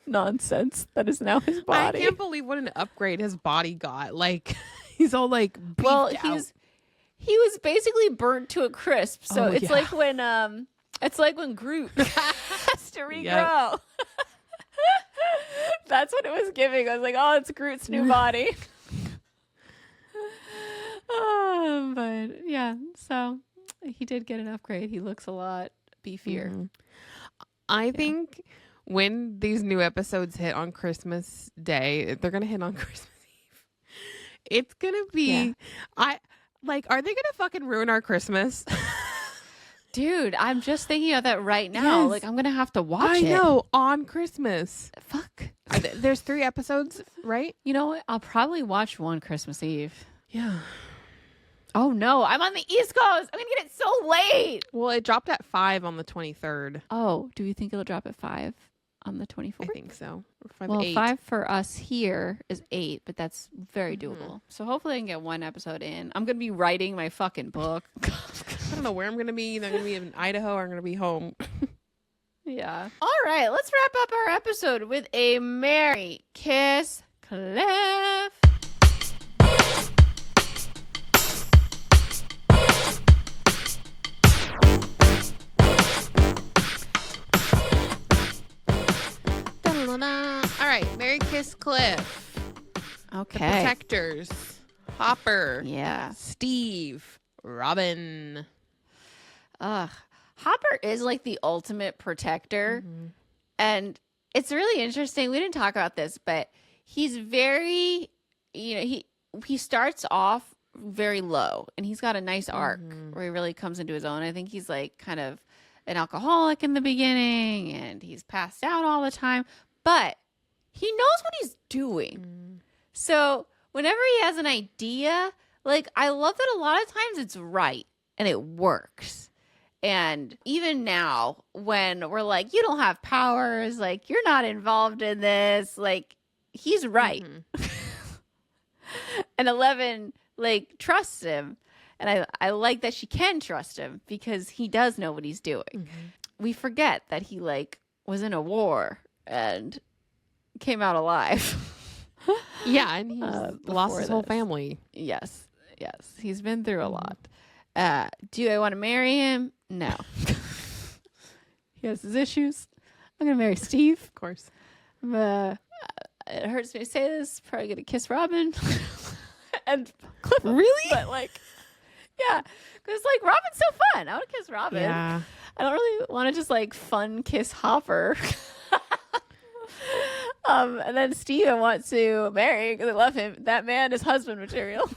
nonsense that is now his body. I can't believe what an upgrade his body got. Like he's all like beefed out. He was basically burnt to a crisp. So Oh, it's yeah. like when Groot has to regrow. That's what it was giving. I was like, oh, it's Groot's new body. But yeah, so he did get an upgrade. He looks a lot beefier. I think when these new episodes hit on Christmas Day, they're gonna hit on Christmas Eve. It's gonna be are they gonna fucking ruin our Christmas? Dude, I'm just thinking of that right now. Yes. Like, I'm gonna have to watch it. I know, on Christmas. Fuck. There's 3 episodes, right? You know what? I'll probably watch one Christmas Eve. Yeah. Oh no, I'm on the East Coast. I'm gonna get it so late. Well, it dropped at 5 on the 23rd. Oh, do you think it'll drop at 5 on the 24th? I think so. Well, 8. 5 for us here is 8, but that's very doable. So hopefully I can get one episode in. I'm going to be writing my fucking book. I don't know where I'm going to be. Either I'm going to be in Idaho or I'm going to be home. Yeah. All right, let's wrap up our episode with a Merry Kiss Cliff. All right, Merry Kiss Cliff. Okay. The Protectors. Hopper. Yeah. Steve. Robin. Ugh. Hopper is like the ultimate protector. And it's really interesting. We didn't talk about this, but he's very, he starts off very low and he's got a nice arc where he really comes into his own. I think he's like kind of an alcoholic in the beginning and he's passed out all the time, but he knows what he's doing. So whenever he has an idea, like I love that a lot of times it's right and it works. And even now when we're like, you don't have powers, like you're not involved in this, like he's right. And 11 like trusts him. And I like that she can trust him because he does know what he's doing. We forget that he like was in a war and came out alive. Yeah, and he's lost his whole this. family. Yes. He's been through a lot. Do I want to marry him? No. He has his issues. I'm going to marry Steve. Of course. It hurts me to say this. Probably going to kiss Robin. And Cliff. Really? But like, yeah. Because like Robin's so fun. I want to kiss Robin. Yeah. I don't really want to just like fun kiss Hopper. And then Steve I want to marry because I love him. That man is husband material.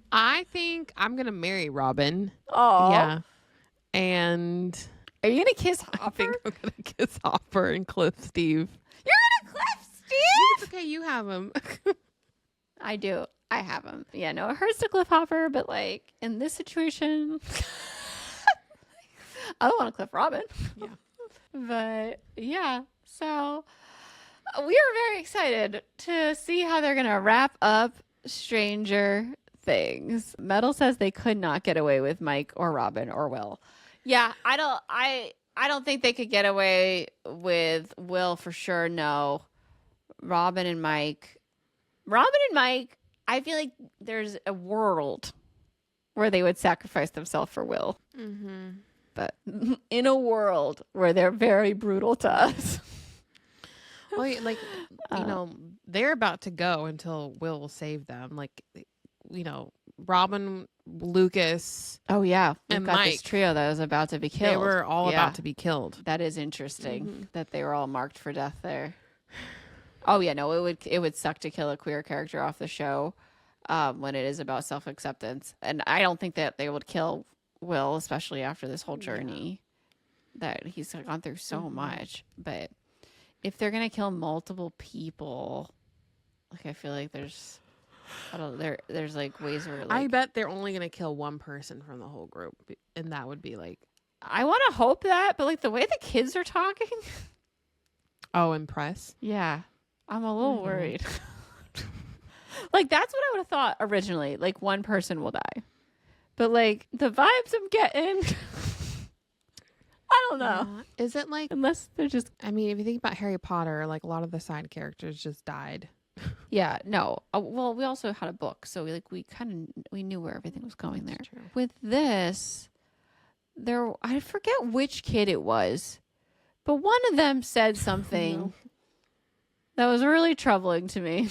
I think I'm going to marry Robin. Oh. Yeah. And Are you going to kiss Hopper? I think I'm going to kiss Hopper and Cliff Steve. You're going to Cliff Steve? It's okay. You have him. I do. I have him. Yeah, no, it hurts to Cliff Hopper, but like in this situation, I don't want to Cliff Robin. Yeah. But yeah, so we are very excited to see how they're going to wrap up Stranger Things. Metal says they could not get away with Mike or Robin or Will. Yeah, I don't think they could get away with Will for sure. No. Robin and Mike, I feel like there's a world where they would sacrifice themselves for Will. But in a world where they're very brutal to us. Well, like, they're about to go until Will will save them. Like, Robin, Lucas. Oh, yeah. We've and got Mike. this trio that was about to be killed. They were all about to be killed. That is interesting that they were all marked for death there. Oh, yeah. No, it would suck to kill a queer character off the show when it is about self-acceptance. And I don't think that they would kill Will, especially after this whole journey that he's gone through so much. But if they're going to kill multiple people, like I feel like there's like ways where like, I bet they're only going to kill one person from the whole group. And that would be like, I want to hope that, but like the way the kids are talking. oh, impress. Yeah. I'm a little worried. Like that's what I would have thought originally. Like one person will die. But like the vibes I'm getting, I don't know. Yeah. Is it like, Unless they're just, I mean, if you think about Harry Potter, like a lot of the side characters just died. yeah, no. Well, we also had a book, so we knew where everything was going there. True. With this, I forget which kid it was, but one of them said something that was really troubling to me.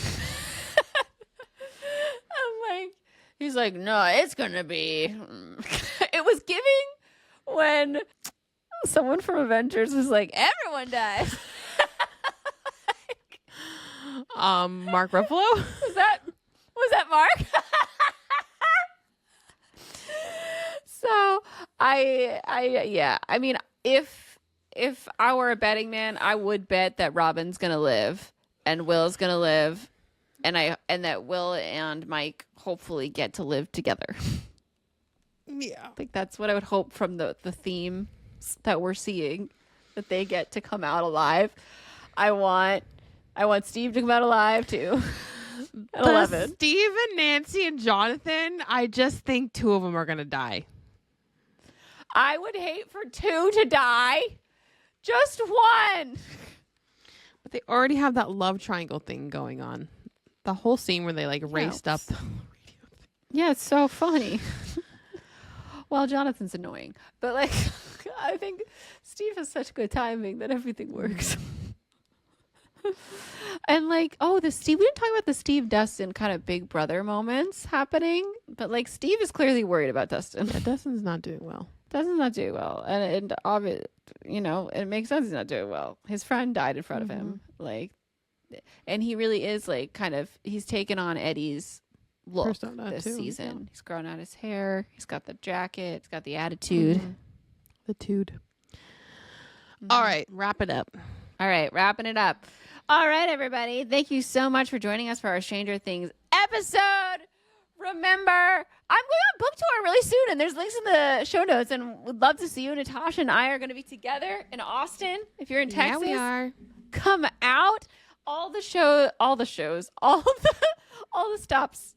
I'm like, he's like, no, it's gonna be. It was giving when someone from Avengers was like, everyone dies. Mark Ruffalo. Was that Mark? So I mean, if I were a betting man, I would bet that Robin's gonna live and Will's gonna live, and that Will and Mike hopefully get to live together. Yeah. Like that's what I would hope from the theme that we're seeing. that they get to come out alive. I want Steve to come out alive too. At 11. Steve and Nancy and Jonathan, I just think 2 of them are going to die. I would hate for 2 to die. Just 1. But they already have that love triangle thing going on. The whole scene where they like raced up. Yeah, it's so funny. Well, Jonathan's annoying. But like, I think Steve has such good timing that everything works. And like, we didn't talk about the Steve Dustin kind of big brother moments happening, but like Steve is clearly worried about Dustin. Yeah, Dustin's not doing well. Dustin's not doing well. And obviously, it makes sense he's not doing well. His friend died in front of him. Like, and he really is like he's taken on Eddie's look Persona this too, season. yeah. He's grown out his hair. He's got the jacket. He's got the attitude. The tude. All right, wrap it up. All right, wrapping it up. All right, everybody. Thank you so much for joining us for our Stranger Things episode. Remember, I'm going on book tour really soon, and there's links in the show notes, and we'd love to see you. Natasha and I are going to be together in Austin. If you're in Texas, Yeah, we are. Come out. All the stops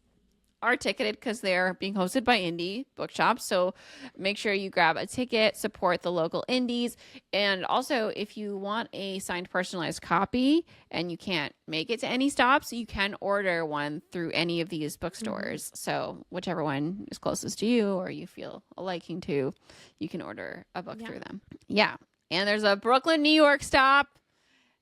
are ticketed because they're being hosted by indie bookshops. So make sure you grab a ticket, support the local indies. And also, if you want a signed personalized copy and you can't make it to any stops, you can order one through any of these bookstores. So whichever one is closest to you or you feel a liking to, you can order a book through them. Yeah. And there's a Brooklyn, New York stop.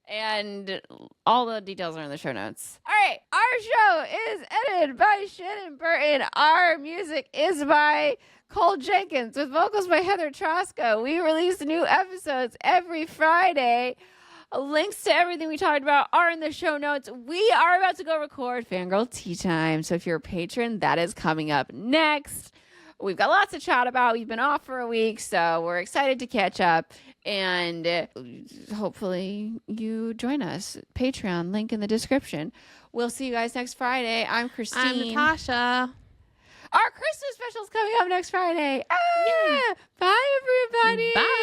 And all the details are in the show notes. All right. Our show is edited by Shannon Burton. Our music is by Cole Jenkins with vocals by Heather Trosco. We release new episodes every Friday. Links to everything we talked about are in the show notes. We are about to go record Fangirl Tea Time. So if you're a patron, that is coming up next. We've got lots to chat about. We've been off for a week, so we're excited to catch up. And hopefully you join us. Patreon, link in the description. We'll see you guys next Friday. I'm Christine. I'm Natasha. Our Christmas special is coming up next Friday. Bye, everybody. Bye.